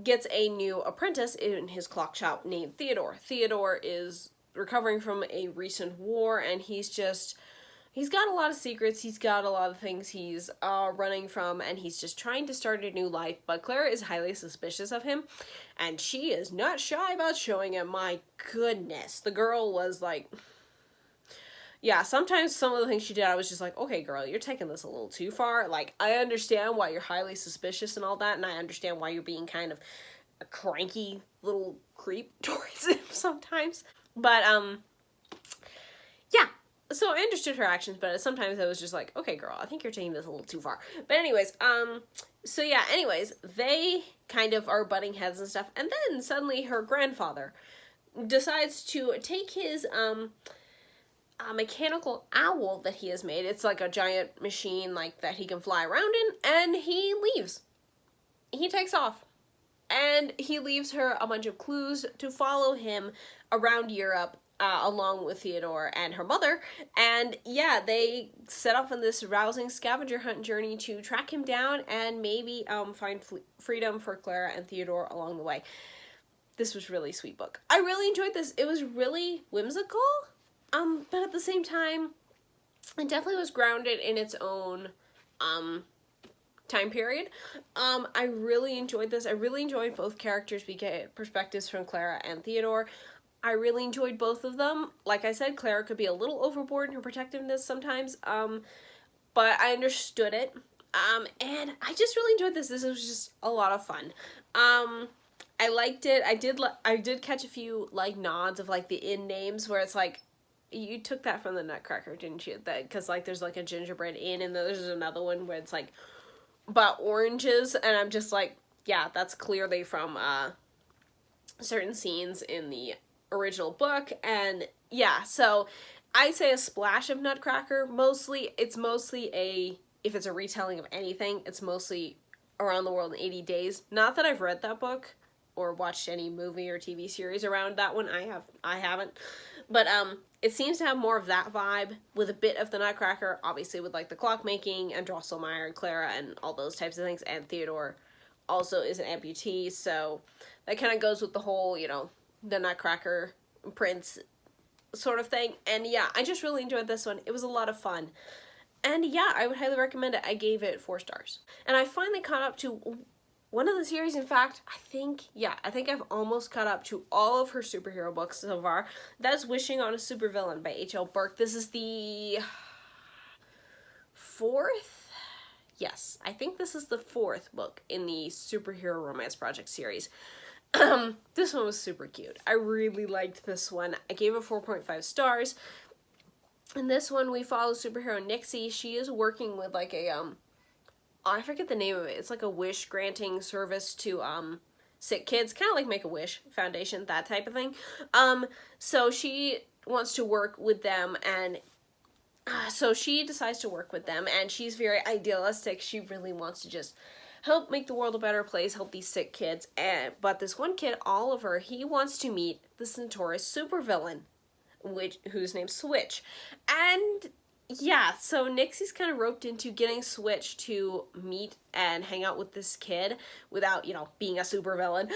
gets a new apprentice in his clock shop named Theodore. Theodore is recovering from a recent war, and he's got a lot of secrets, he's got a lot of things he's running from, and he's just trying to start a new life, but Clara is highly suspicious of him, and she is not shy about showing him. My goodness, the girl was like... Yeah, sometimes some of the things she did, I was just like, okay, girl, you're taking this a little too far. Like, I understand why you're highly suspicious and all that, and I understand why you're being kind of a cranky little creep towards him sometimes. But, yeah. So I understood her actions, but sometimes I was just like, okay, girl, I think you're taking this a little too far. But anyways, so yeah, anyways, they kind of are butting heads and stuff, and then suddenly her grandfather decides to take his, a mechanical owl that he has made. It's like a giant machine like that he can fly around in, and he leaves. He takes off. And he leaves her a bunch of clues to follow him around Europe, along with Theodore and her mother. And yeah, they set off on this rousing scavenger hunt journey to track him down and maybe find freedom for Clara and Theodore along the way. This was really sweet book. I really enjoyed this. It was really whimsical. But at the same time, it definitely was grounded in its own, time period. I really enjoyed this. I really enjoyed both characters. We get perspectives from Clara and Theodore. I really enjoyed both of them. Like I said, Clara could be a little overboard in her protectiveness sometimes, but I understood it. And I just really enjoyed this. This was just a lot of fun. I liked it. I did catch a few, like, nods of, like, the inn names where it's like, you took that from the Nutcracker, didn't you? That, because, like, there's, like, a gingerbread inn, and then there's another one where it's, like, about oranges, and I'm just like, yeah, that's clearly from, certain scenes in the original book, and, yeah, so, I'd say a splash of Nutcracker. It's mostly if it's a retelling of anything, it's mostly Around the World in 80 Days. Not that I've read that book, or watched any movie or TV series around that one. I haven't. But, it seems to have more of that vibe with a bit of the Nutcracker, obviously with, like, the clockmaking and Drosselmeyer and Clara and all those types of things, and Theodore also is an amputee, so that kind of goes with the whole, you know, the Nutcracker prince sort of thing. And yeah, I just really enjoyed this one. It was a lot of fun. And yeah, I would highly recommend it. I gave it 4 stars. And I finally caught up to one of the series. In fact, I think I've almost caught up to all of her superhero books so far. That's Wishing on a Supervillain by H.L. Burke. This is the 4th? Yes, I think this is the 4th book in the Superhero Romance Project series. This one was super cute. I really liked this one. I gave it 4.5 stars. In this one, we follow superhero Nixie. She is working with, like, a, I forget the name of it. It's like a wish granting service to sick kids, kind of like Make-A-Wish Foundation, that type of thing. So she wants to work with them, and so she decides to work with them, and she's very idealistic. She really wants to just help make the world a better place, help these sick kids. But this one kid, Oliver, he wants to meet this notorious supervillain, whose name's Switch. And yeah, so Nixie's kind of roped into getting Switch to meet and hang out with this kid without, you know, being a supervillain.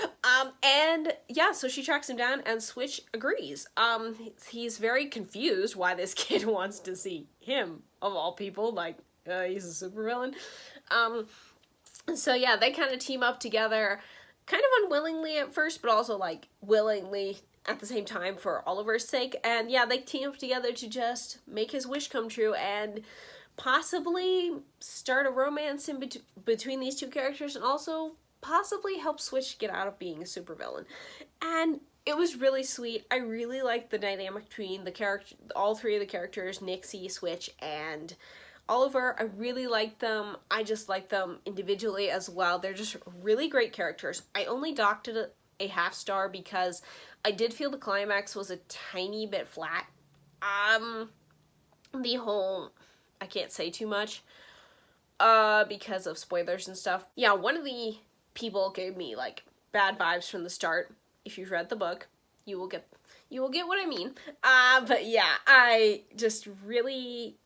And yeah, so she tracks him down, and Switch agrees. He's very confused why this kid wants to see him, of all people, like, he's a supervillain. So yeah, they kind of team up together, kind of unwillingly at first, but also, like, willingly at the same time for Oliver's sake. And yeah, they team up together to just make his wish come true and possibly start a romance in between these two characters, and also possibly help Switch get out of being a supervillain. And it was really sweet. I really liked the dynamic between all 3 of the characters, Nixie, Switch, and Oliver, I really like them. I just like them individually as well. They're just really great characters. I only docked it a half star because I did feel the climax was a tiny bit flat. The whole, I can't say too much, because of spoilers and stuff. Yeah, one of the people gave me, like, bad vibes from the start. If you've read the book, you will get what I mean. But yeah, I just really,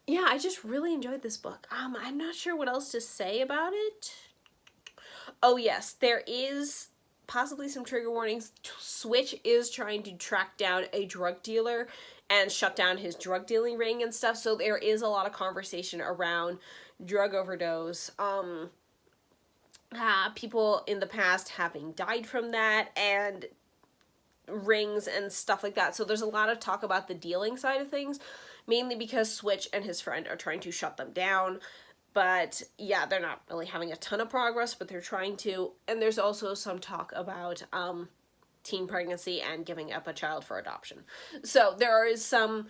yeah, I just really enjoyed this book. I'm not sure what else to say about it. Oh yes, there is possibly some trigger warnings. Switch is trying to track down a drug dealer and shut down his drug dealing ring and stuff, so there is a lot of conversation around drug overdose. People in the past having died from that, and rings and stuff like that. So there's a lot of talk about the dealing side of things, mainly because Switch and his friend are trying to shut them down. But yeah, they're not really having a ton of progress, but they're trying to. And there's also some talk about teen pregnancy and giving up a child for adoption. So there is some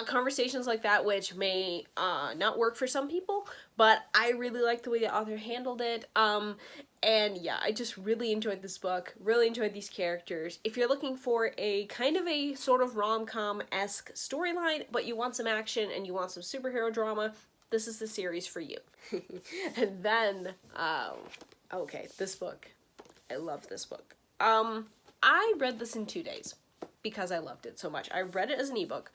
conversations like that, which may not work for some people, but I really like the way the author handled it. And yeah, I just really enjoyed this book, really enjoyed these characters. If you're looking for a kind of a sort of rom-com-esque storyline, but you want some action and you want some superhero drama, this is the series for you. And then, okay, this book. I love this book. I read this in 2 days because I loved it so much. I read it as an ebook.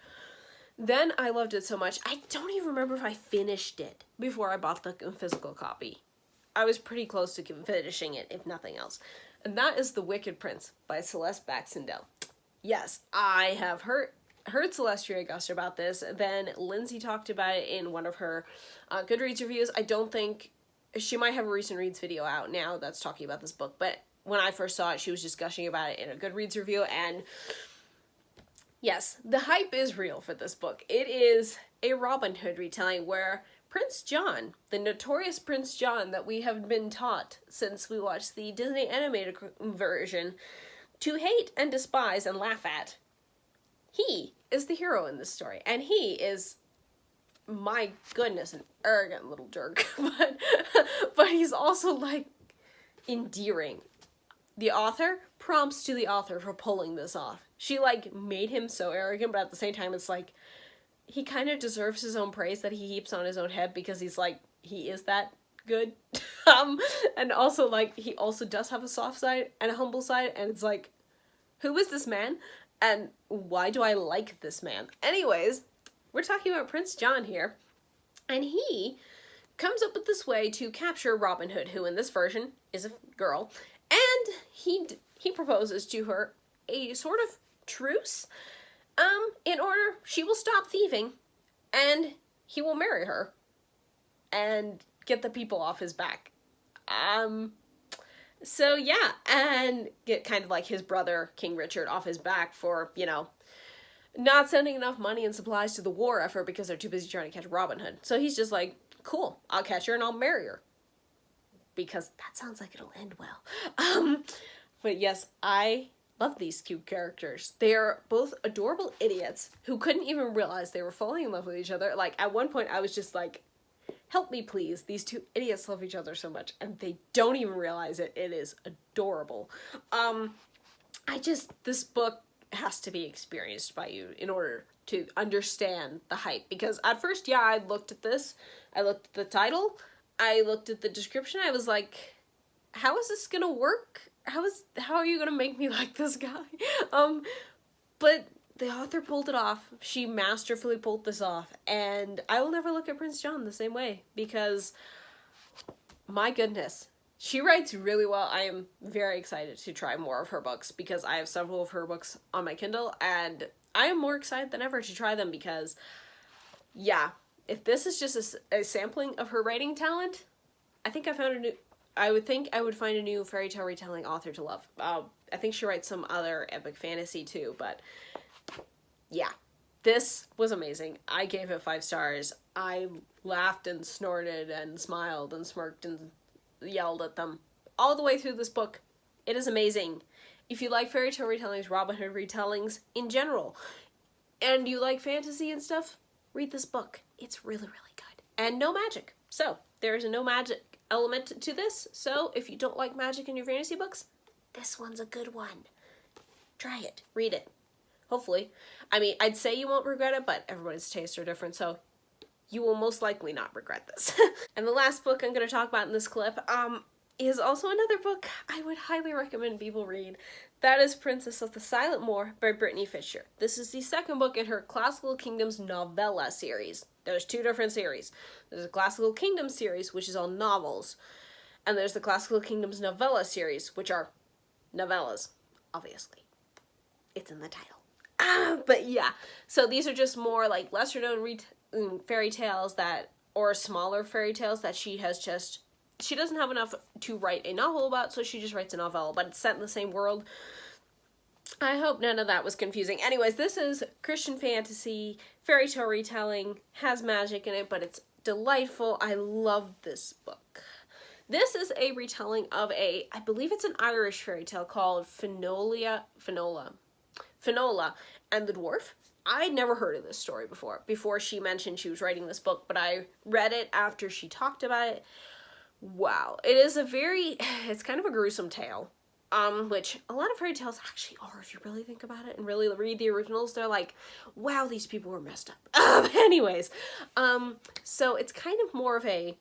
Then I loved it so much, I don't even remember if I finished it before I bought the physical copy. I was pretty close to finishing it, if nothing else. And that is The Wicked Prince by Celeste Baxendale. Yes, I have heard Celestia Augusta about this. Then Lindsay talked about it in one of her Goodreads reviews. I don't think, she might have a recent reads video out now that's talking about this book, but when I first saw it, she was just gushing about it in a Goodreads review, and yes, the hype is real for this book. It is a Robin Hood retelling where Prince John, the notorious Prince John that we have been taught since we watched the Disney animated version to hate and despise and laugh at, he is the hero in this story. And he is, my goodness, an arrogant little jerk. But he's also, like, endearing. The author, prompts to the author for pulling this off. She, like, made him so arrogant, but at the same time, it's like, he kind of deserves his own praise that he heaps on his own head because he's like, he is that good. And also, like, he also does have a soft side and a humble side, and it's like, who is this man? And why do I like this man? Anyways, we're talking about Prince John here, and he comes up with this way to capture Robin Hood, who in this version is a girl, and he proposes to her a sort of truce, in order she will stop thieving, and he will marry her, and get the people off his back. So yeah, and get kind of like his brother, King Richard, off his back for, you know, not sending enough money and supplies to the war effort because they're too busy trying to catch Robin Hood. So he's just like, cool, I'll catch her and I'll marry her. Because that sounds like it'll end well. But yes, I love these cute characters. They are both adorable idiots who couldn't even realize they were falling in love with each other. Like, at one point I was just like, help me please, these two idiots love each other so much, and they don't even realize it. It is adorable. This book has to be experienced by you in order to understand the hype, because at first, yeah, I looked at this, I looked at the title, I looked at the description, I was like, how is this gonna work? How are you gonna make me like this guy? But the author pulled it off. She masterfully pulled this off, and I will never look at Prince John the same way, because, my goodness, she writes really well. I am very excited to try more of her books, because I have several of her books on my Kindle, and I am more excited than ever to try them, because, yeah, if this is just a sampling of her writing talent, I think I would find a new fairy tale retelling author to love. I think she writes some other epic fantasy too, but yeah, this was amazing. I gave it 5 stars. I laughed and snorted and smiled and smirked and yelled at them all the way through this book. It is amazing. If you like fairy tale retellings, Robin Hood retellings in general, and you like fantasy and stuff, read this book. It's really, really good. And no magic. So there is a no magic element to this. So if you don't like magic in your fantasy books, this one's a good one. Try it. Read it. Hopefully. I mean, I'd say you won't regret it, but everybody's tastes are different, so you will most likely not regret this. And the last book I'm going to talk about in this clip is also another book I would highly recommend people read. That is Princess of the Silent Moor by Brittany Fisher. This is the second book in her Classical Kingdoms novella series. There's two different series. There's a Classical Kingdoms series, which is all novels, and there's the Classical Kingdoms novella series, which are novellas, obviously. It's in the title. But yeah, so these are just more like lesser known fairy tales that, or smaller fairy tales that she doesn't have enough to write a novel about, so she just writes a novella, but it's set in the same world. I hope none of that was confusing. Anyways, this is Christian fantasy, fairy tale retelling, has magic in it, but it's delightful. I love this book. This is a retelling of I believe it's an Irish fairy tale called Finola and the Dwarf. I'd never heard of this story before she mentioned she was writing this book, but I read it after she talked about it. Wow. It's kind of a gruesome tale, which a lot of fairy tales actually are, if you really think about it and really read the originals. They're like, wow, these people were messed up. Anyways, so it's kind of more of a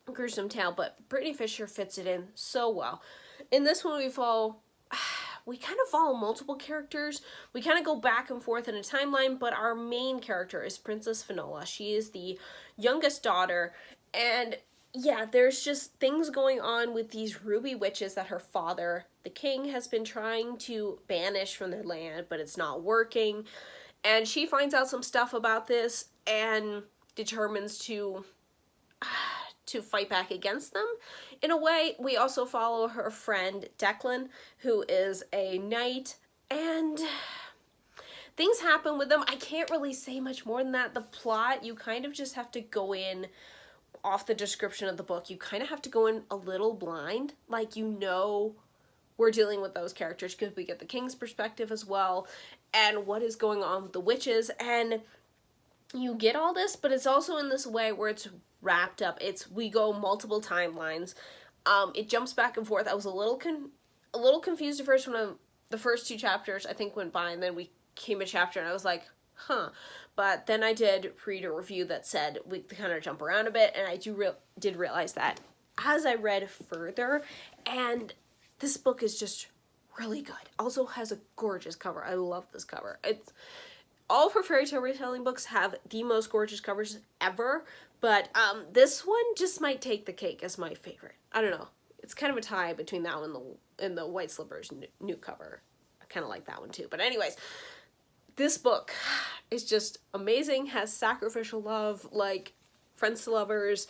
gruesome tale, but Brittany Fisher fits it in so well. In this one, we kind of follow multiple characters. We kind of go back and forth in a timeline, but our main character is Princess Finola. She is the youngest daughter, and yeah, there's just things going on with these ruby witches that her father, the king, has been trying to banish from their land, but it's not working. And she finds out some stuff about this and determines to fight back against them. In a way, we also follow her friend Declan, who is a knight, and things happen with them. I can't really say much more than that. The plot, you kind of just have to go in off the description of the book. You kind of have to go in a little blind, like, you know, we're dealing with those characters because we get the king's perspective as well, and what is going on with the witches, and you get all this, but it's also in this way where it's wrapped up. We go multiple timelines. It jumps back and forth. I was a little confused at first when the first two chapters I think went by, and then we came a chapter and I was like, huh. But then I did read a review that said we kind of jump around a bit, and I did realize that as I read further, and this book is just really good. Also has a gorgeous cover. I love this cover. All of her fairy tale retelling books have the most gorgeous covers ever, but this one just might take the cake as my favorite. I don't know. It's kind of a tie between that one and the White Slippers new cover. I kind of like that one too. But anyways, this book is just amazing. Has sacrificial love, like friends to lovers.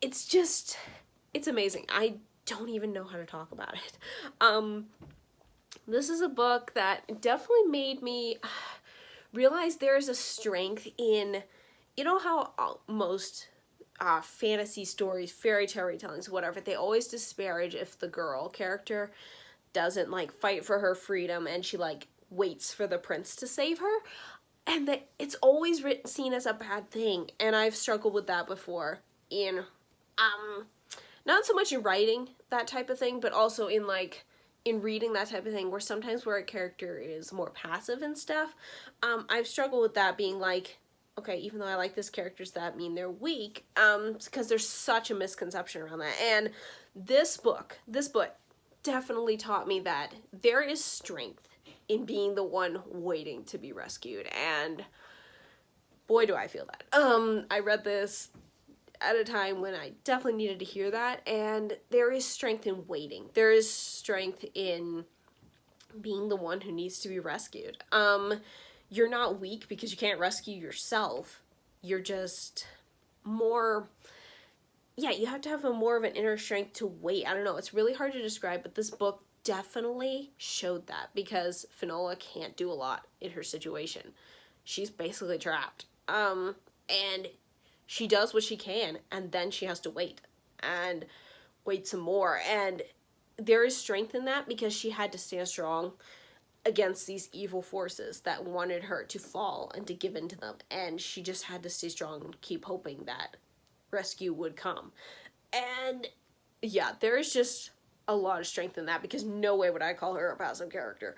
It's amazing. I don't even know how to talk about it. This is a book that definitely made me realize there is a strength in, you know how most fantasy stories, fairy tale retellings, whatever, they always disparage if the girl character doesn't like fight for her freedom and she like waits for the prince to save her, and that it's always seen as a bad thing. And I've struggled with that before in not so much in writing that type of thing, but also in reading that type of thing, where sometimes where a character is more passive and stuff. I've struggled with that, being like, okay, even though I like this character, does that mean they're weak? Because there's such a misconception around that. And this book definitely taught me that there is strength in being the one waiting to be rescued. And boy, do I feel that. I read this at a time when I definitely needed to hear that, and there is strength in waiting. There is strength in being the one who needs to be rescued. You're not weak because you can't rescue yourself. You're just more, yeah, you have to have more of an inner strength to wait. I don't know, it's really hard to describe, but this book definitely showed that, because Finola can't do a lot in her situation. She's basically trapped. And she does what she can, and then she has to wait and wait some more. And there is strength in that because she had to stand strong against these evil forces that wanted her to fall and to give in to them. And she just had to stay strong and keep hoping that rescue would come. And yeah, there is just a lot of strength in that, because no way would I call her a passive character.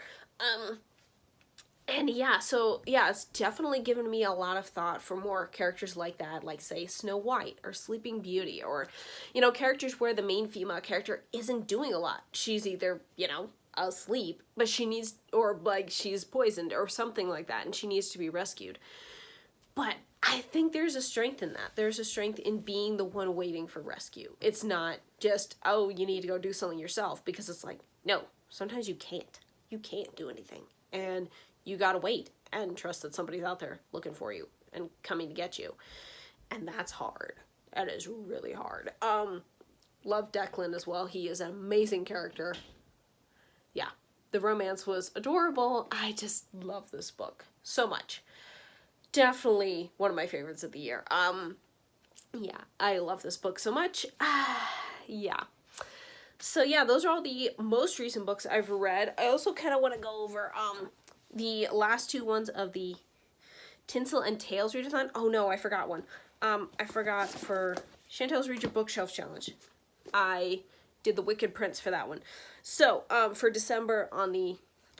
And yeah, so yeah, it's definitely given me a lot of thought for more characters like that, like say Snow White or Sleeping Beauty, or, you know, characters where the main female character isn't doing a lot. She's either, you know, asleep, but she needs, or like she's poisoned or something like that, and she needs to be rescued. But I think there's a strength in that. There's a strength in being the one waiting for rescue. It's not just, oh, you need to go do something yourself, because it's like, no, sometimes you can't. You can't do anything. And you gotta wait and trust that somebody's out there looking for you and coming to get you. And that's hard. That is really hard. Love Declan as well. He is an amazing character. Yeah, the romance was adorable. I just love this book so much. Definitely one of my favorites of the year. Yeah, I love this book so much. Yeah. So yeah, those are all the most recent books I've read. I also kind of want to go over the last two ones of the Tinsel and Tales readathon. Oh no, I forgot one. I forgot for Chantel's Read Your Bookshelf Challenge. I did the Wicked Prince for that one. So for December, on the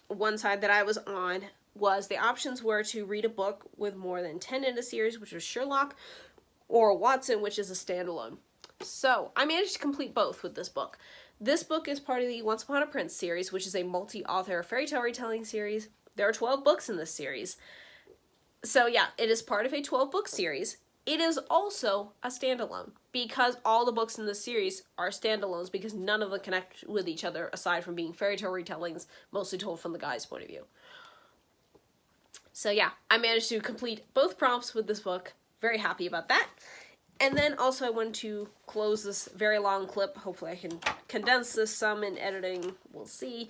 one side that I was on, was the options were to read a book with more than 10 in a series, which was Sherlock, or Watson, which is a standalone. So I managed to complete both with this book. This book is part of the Once Upon a Prince series, which is a multi-author fairy tale retelling series. There are 12 books in this series. So yeah, it is part of a 12-book series. It is also a standalone, because all the books in this series are standalones, because none of them connect with each other aside from being fairy tale retellings, mostly told from the guy's point of view. So yeah, I managed to complete both prompts with this book. Very happy about that. And then also I wanted to close this very long clip. Hopefully I can condense this some in editing. We'll see.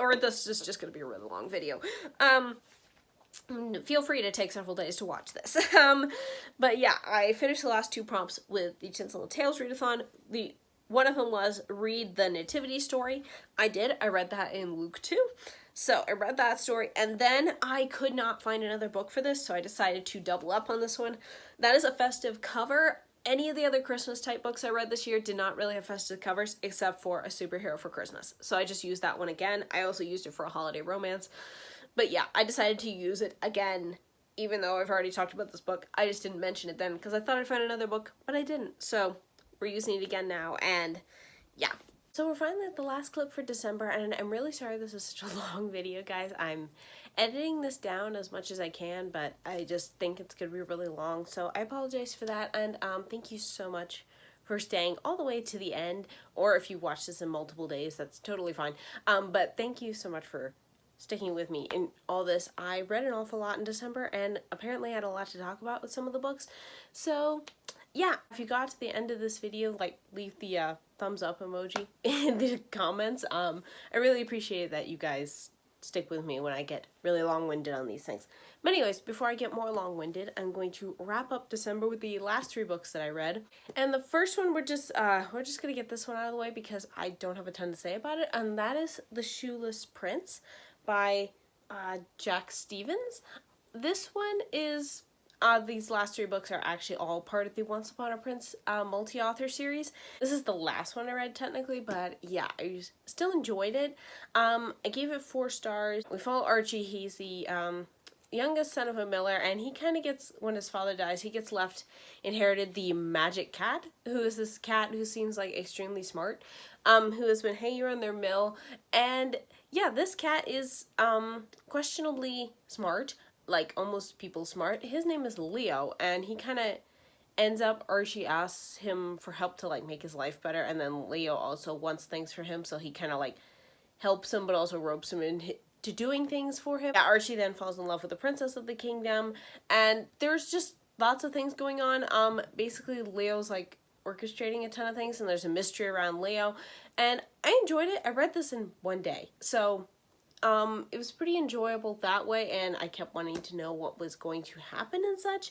Or this is just going to be a really long video. Feel free to take several days to watch this. But yeah, I finished the last two prompts with the Tinsel and Tales readathon. One of them was read the Nativity story. I did. I read that in Luke 2. So I read that story, and then I could not find another book for this, so I decided to double up on this one. That is a festive cover. Any of the other Christmas type books I read this year did not really have festive covers, except for A Superhero for Christmas. So I just used that one again. I also used it for a holiday romance. But yeah, I decided to use it again, even though I've already talked about this book. I just didn't mention it then, because I thought I'd find another book, but I didn't. So we're using it again now, and yeah. So we're finally at the last clip for December, and I'm really sorry this is such a long video, guys. I'm editing this down as much as I can, but I just think it's going to be really long, so I apologize for that, and thank you so much for staying all the way to the end, or if you watch this in multiple days, that's totally fine. But thank you so much for sticking with me in all this. I read an awful lot in December, and apparently I had a lot to talk about with some of the books, so yeah, if you got to the end of this video, like, leave the thumbs up emoji in the comments. I really appreciate that you guys stick with me when I get really long-winded on these things. But anyways, before I get more long-winded, I'm going to wrap up December with the last three books that I read. And the first one, we're just gonna get this one out of the way because I don't have a ton to say about it, and that is The Shoeless Prince by Jack Stevens. This one is these last three books are actually all part of the Once Upon a Prince multi-author series. This is the last one I read technically, but yeah, I still enjoyed it. I gave it 4 stars. We follow Archie. He's the youngest son of a miller, and he kind of gets, when his father dies, he gets inherited the magic cat, who is this cat who seems like extremely smart, who has been hanging around their mill. And yeah, this cat is questionably smart, like almost people smart. His name is Leo, and he kind of ends up, Archie asks him for help to like make his life better, and then Leo also wants things for him, so he kind of like helps him but also ropes him into doing things for him. Yeah, Archie then falls in love with the princess of the kingdom, and there's just lots of things going on. Basically Leo's like orchestrating a ton of things, and there's a mystery around Leo, and I enjoyed it. I read this in one day, so it was pretty enjoyable that way, and I kept wanting to know what was going to happen and such.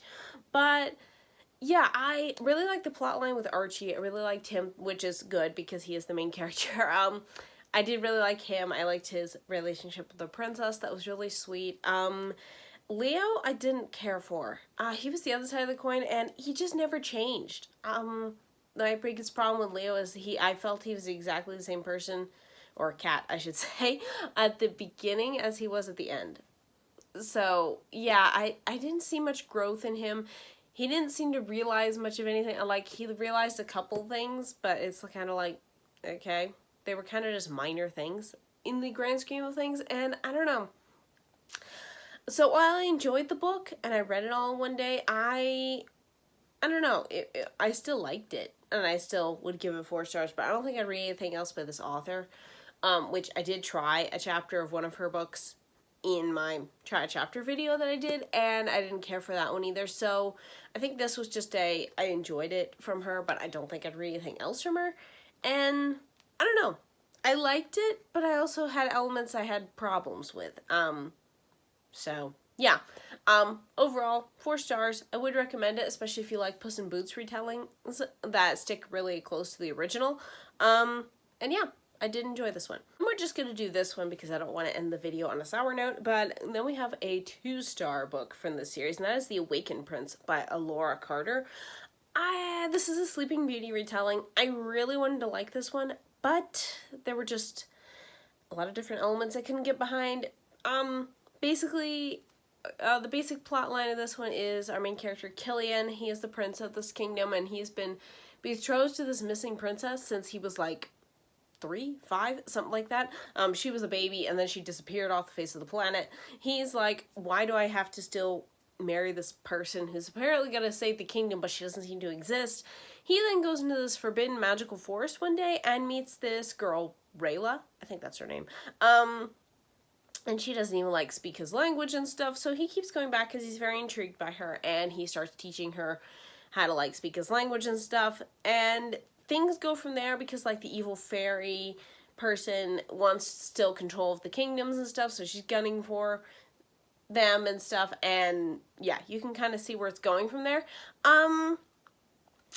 But yeah, I really liked the plot line with Archie. I really liked him, which is good because he is the main character. I did really like him. I liked his relationship with the princess. That was really sweet. Leo, I didn't care for. He was the other side of the coin, and he just never changed. My biggest problem with Leo is I felt he was exactly the same person, or cat, I should say, at the beginning as he was at the end. So, yeah, I didn't see much growth in him. He didn't seem to realize much of anything. Like, he realized a couple things, but it's kind of like, okay. They were kind of just minor things in the grand scheme of things, and I don't know. So while I enjoyed the book, and I read it all in one day, I don't know, I still liked it, and I still would give it 4 stars, but I don't think I'd read anything else by this author, which I did try a chapter of one of her books in my try a chapter video that I did, and I didn't care for that one either, so I think this was just I enjoyed it from her, but I don't think I'd read anything else from her, and I don't know, I liked it, but I also had elements I had problems with, so yeah, overall, 4 stars. I would recommend it, especially if you like Puss in Boots retellings that stick really close to the original. And yeah, I did enjoy this one. We're just going to do this one because I don't want to end the video on a sour note, but then we have a 2-star book from this series, and that is The Awakened Prince by Alora Carter. This is a Sleeping Beauty retelling. I really wanted to like this one, but there were just a lot of different elements I couldn't get behind. Basically, the basic plot line of this one is our main character, Killian. He is the prince of this kingdom, and he's been betrothed to this missing princess since he was like 3, 5, something like that. She was a baby, and then she disappeared off the face of the planet. He's like, why do I have to still marry this person who's apparently going to save the kingdom, but she doesn't seem to exist? He then goes into this forbidden magical forest one day and meets this girl, Rayla. I think that's her name. And she doesn't even, like, speak his language and stuff, so he keeps going back because he's very intrigued by her, and he starts teaching her how to, like, speak his language and stuff, and things go from there because, like, the evil fairy person wants still control of the kingdoms and stuff, so she's gunning for them and stuff, and, yeah, you can kind of see where it's going from there.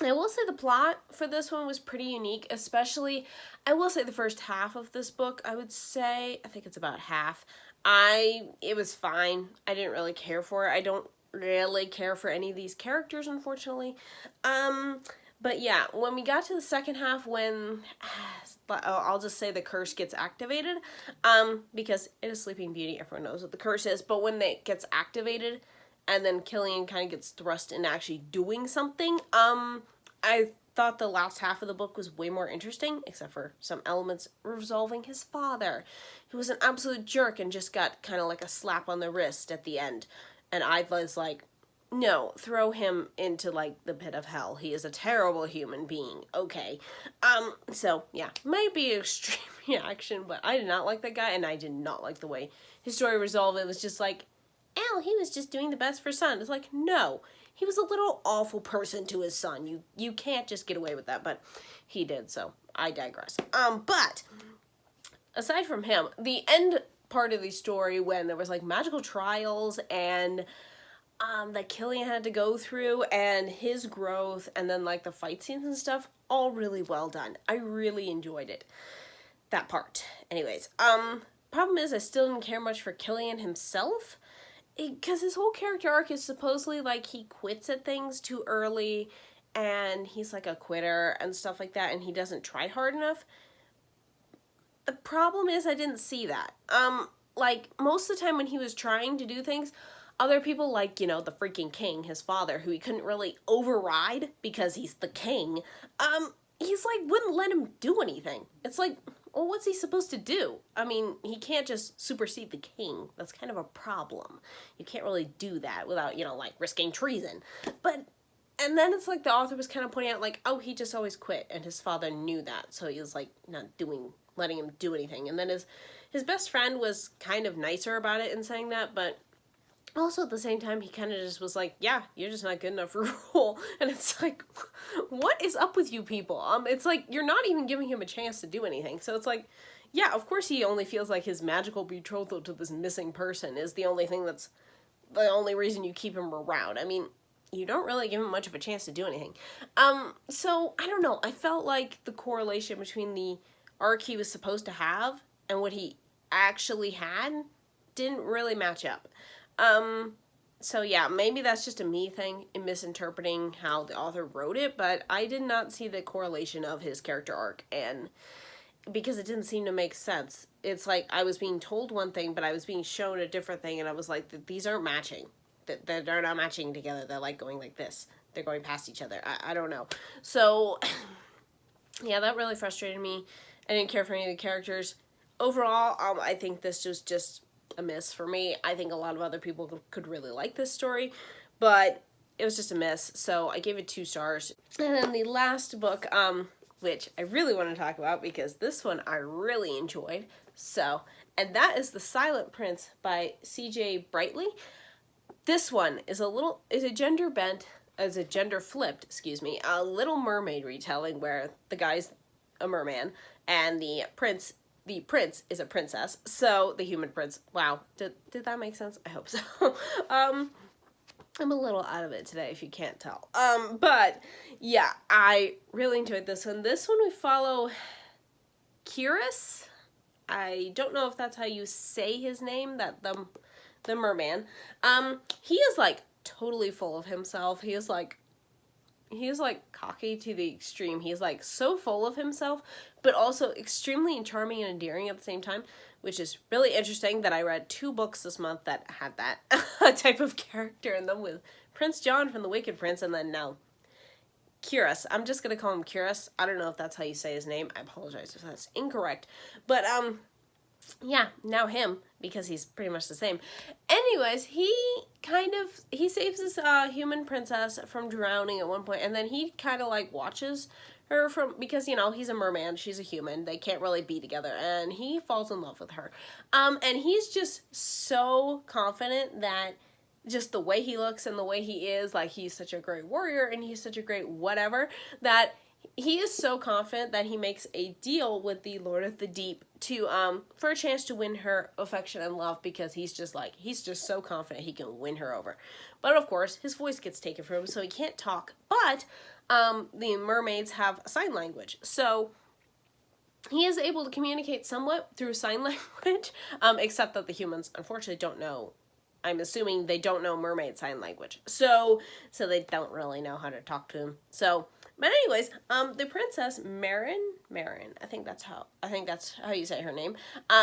I will say the plot for this one was pretty unique, especially, I will say the first half of this book, I would say, I think it's about half, it was fine. I didn't really care for it. I don't really care for any of these characters, unfortunately. But yeah, when we got to the second half, when, I'll just say the curse gets activated, because it is Sleeping Beauty, everyone knows what the curse is, but when it gets activated, and then Killian kind of gets thrust into actually doing something, I thought the last half of the book was way more interesting, except for some elements resolving his father, who was an absolute jerk and just got kind of like a slap on the wrist at the end. And I was like, no, throw him into, like, the pit of hell. He is a terrible human being. Okay. So, yeah, might be an extreme reaction, but I did not like that guy, and I did not like the way his story resolved. It was just like, oh, he was just doing the best for son. It's like, no, he was a little awful person to his son. You can't just get away with that, but he did, so I digress. But aside from him, the end part of the story when there was, like, magical trials and that Killian had to go through and his growth and then, like, the fight scenes and stuff, all really well done. I really enjoyed it. That part. Anyways, problem is I still didn't care much for Killian himself, because his whole character arc is supposedly, like, he quits at things too early, and he's, like, a quitter and stuff like that, and he doesn't try hard enough. The problem is I didn't see that. Like, most of the time when he was trying to do things, other people, like, you know, the freaking king, his father, who he couldn't really override because he's the king, he's, like, wouldn't let him do anything. It's like, well, what's he supposed to do? I mean, he can't just supersede the king. That's kind of a problem. You can't really do that without, you know, like, risking treason. But, and then it's like the author was kind of pointing out, like, oh, he just always quit, and his father knew that, so he was, like, not letting him do anything. And then his best friend was kind of nicer about it in saying that, but also at the same time, he kind of just was like, yeah, you're just not good enough for rule. And it's like, what is up with you people? It's like, you're not even giving him a chance to do anything. So it's like, yeah, of course he only feels like his magical betrothal to this missing person is the only thing that's the only reason you keep him around. I mean, you don't really give him much of a chance to do anything. So, I don't know. I felt like the correlation between the arc he was supposed to have and what he actually had didn't really match up. So yeah, maybe that's just a me thing in misinterpreting how the author wrote it, but I did not see the correlation of his character arc, and because it didn't seem to make sense. It's like I was being told one thing, but I was being shown a different thing, and I was like, these aren't matching. They're not matching together. They're like going like this. They're going past each other. I don't know. So, yeah, that really frustrated me. I didn't care for any of the characters. Overall, I think this was just a miss for me. I think a lot of other people could really like this story, but it was just a miss. So I gave it 2 stars. And then the last book, which I really want to talk about because this one I really enjoyed. So, and that is The Silent Prince by C.J. Brightly. This one is a gender flipped, a Little Mermaid retelling where the guy's a merman and the prince is a princess. So the human prince. Wow, did that make sense? I hope so. I'm a little out of it today, if you can't tell. But yeah, I really enjoyed this one. This one we follow Grayce. I don't know if that's how you say his name. The merman. He is like totally full of himself. He is like cocky to the extreme. He's like so full of himself, but also extremely charming and endearing at the same time, which is really interesting that I read 2 books this month that had that type of character in them, with Prince John from The Wicked Prince, and then now Grayce. I'm just gonna call him Grayce. I don't know if that's how you say his name. I apologize if that's incorrect. But yeah, now him, because he's pretty much the same. Anyways, he saves this human princess from drowning at one point, and then he kind of like watches her from, because, you know, he's a merman, she's a human, they can't really be together, and he falls in love with her. And he's just so confident that just the way he looks and the way he is, like, he's such a great warrior and he's such a great whatever, that he is so confident that he makes a deal with the Lord of the Deep to for a chance to win her affection and love, because he's just so confident he can win her over. But of course, his voice gets taken from him, so he can't talk. But the mermaids have sign language, so he is able to communicate somewhat through sign language, except that the humans unfortunately don't know. I'm assuming they don't know mermaid sign language, so they don't really know how to talk to him. So, but anyways, the princess Marin, I think that's how you say her name.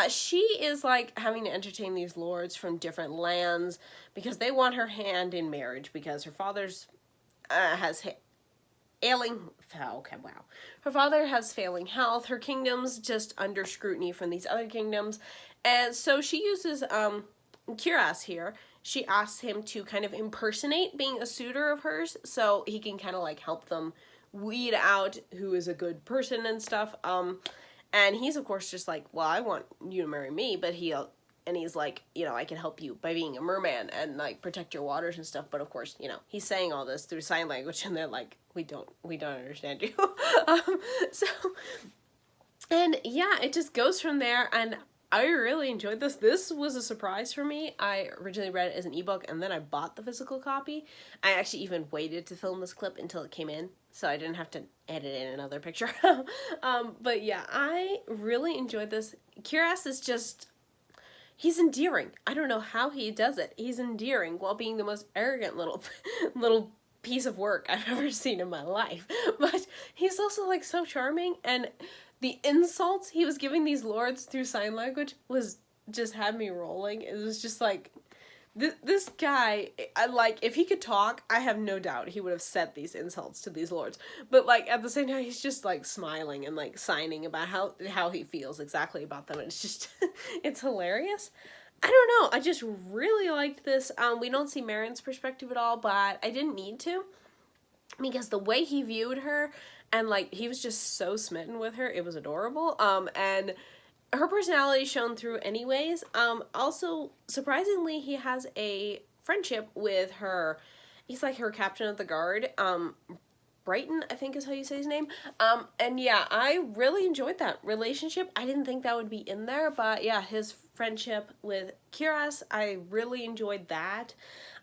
She is like having to entertain these lords from different lands because they want her hand in marriage, because her father's has ailing. Okay, wow. Her father has failing health. Her kingdom's just under scrutiny from these other kingdoms, and so she uses Grayce here. She asks him to kind of impersonate being a suitor of hers, so he can kind of like help them weed out who is a good person and stuff. And he's of course just like, well, I want you to marry me, but he's like, you know, I can help you by being a merman and like protect your waters and stuff. But of course, you know, he's saying all this through sign language, and they're like, we don't understand you. And yeah, it just goes from there, and I really enjoyed this. This was a surprise for me. I originally read it as an ebook, and then I bought the physical copy. I actually even waited to film this clip until it came in, so I didn't have to edit in another picture. But yeah, I really enjoyed this. Grayce is just, he's endearing. I don't know how he does it. He's endearing while being the most arrogant little piece of work I've ever seen in my life. But he's also like so charming, and the insults he was giving these lords through sign language was just had me rolling. It was just like, this guy, if he could talk, I have no doubt he would have said these insults to these lords. But like at the same time, he's just like smiling and like signing about how he feels exactly about them. And it's just, it's hilarious. I don't know. I just really liked this. We don't see Marin's perspective at all, but I didn't need to, because the way he viewed her, and like he was just so smitten with her, it was adorable. And her personality shone through anyways. Also, surprisingly, he has a friendship with her. He's like her captain of the guard. Brighton, I think is how you say his name. And yeah, I really enjoyed that relationship. I didn't think that would be in there, but yeah, his friendship with Grayce, I really enjoyed that.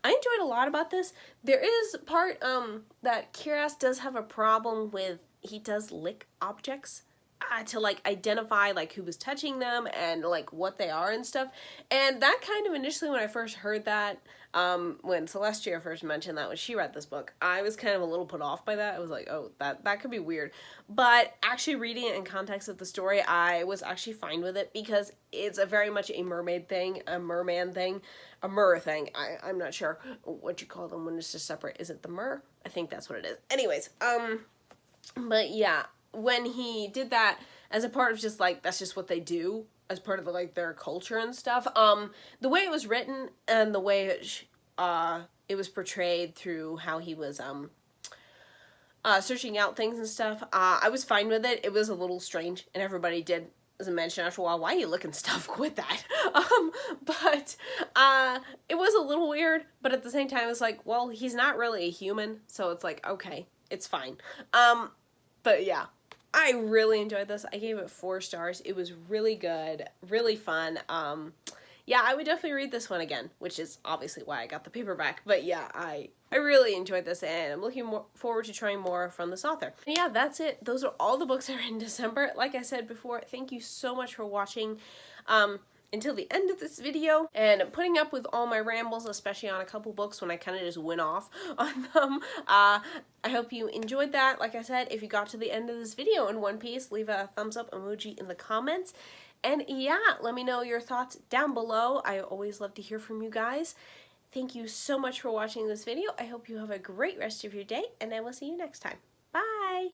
I enjoyed a lot about this. There is part that Grayce does have a problem with. He does lick objects, to like identify like who was touching them and like what they are and stuff. And that kind of initially, when I first heard that, when Celestia first mentioned that when she read this book, I was kind of a little put off by that. I was like, oh, that could be weird. But actually reading it in context of the story, I was actually fine with it, because it's a very much a mermaid thing, a merman thing, a mer thing. I'm not sure what you call them when it's just separate. Is it the mer? I think that's what it is. Anyways, but yeah, when he did that as a part of just like, that's just what they do as part of the, like, their culture and stuff, the way it was written and the way it was portrayed through how he was searching out things and stuff, I was fine with it. It was a little strange, and everybody did, as I mentioned after a while, why are you looking stuff with that? But it was a little weird, but at the same time it's like, well, he's not really a human, so it's like, okay, it's fine. But yeah, I really enjoyed this. I gave it 4 stars. It was really good, really fun. Yeah, I would definitely read this one again, which is obviously why I got the paperback. But yeah, I really enjoyed this, and I'm looking forward to trying more from this author. And yeah, that's it. Those are all the books I read in December. Like I said before, thank you so much for watching until the end of this video and putting up with all my rambles, especially on a couple books when I kind of just went off on them. I hope you enjoyed that. Like I said, if you got to the end of this video in one piece, leave a thumbs up emoji in the comments. And yeah, let me know your thoughts down below. I always love to hear from you guys. Thank you so much for watching this video. I hope you have a great rest of your day, and I will see you next time.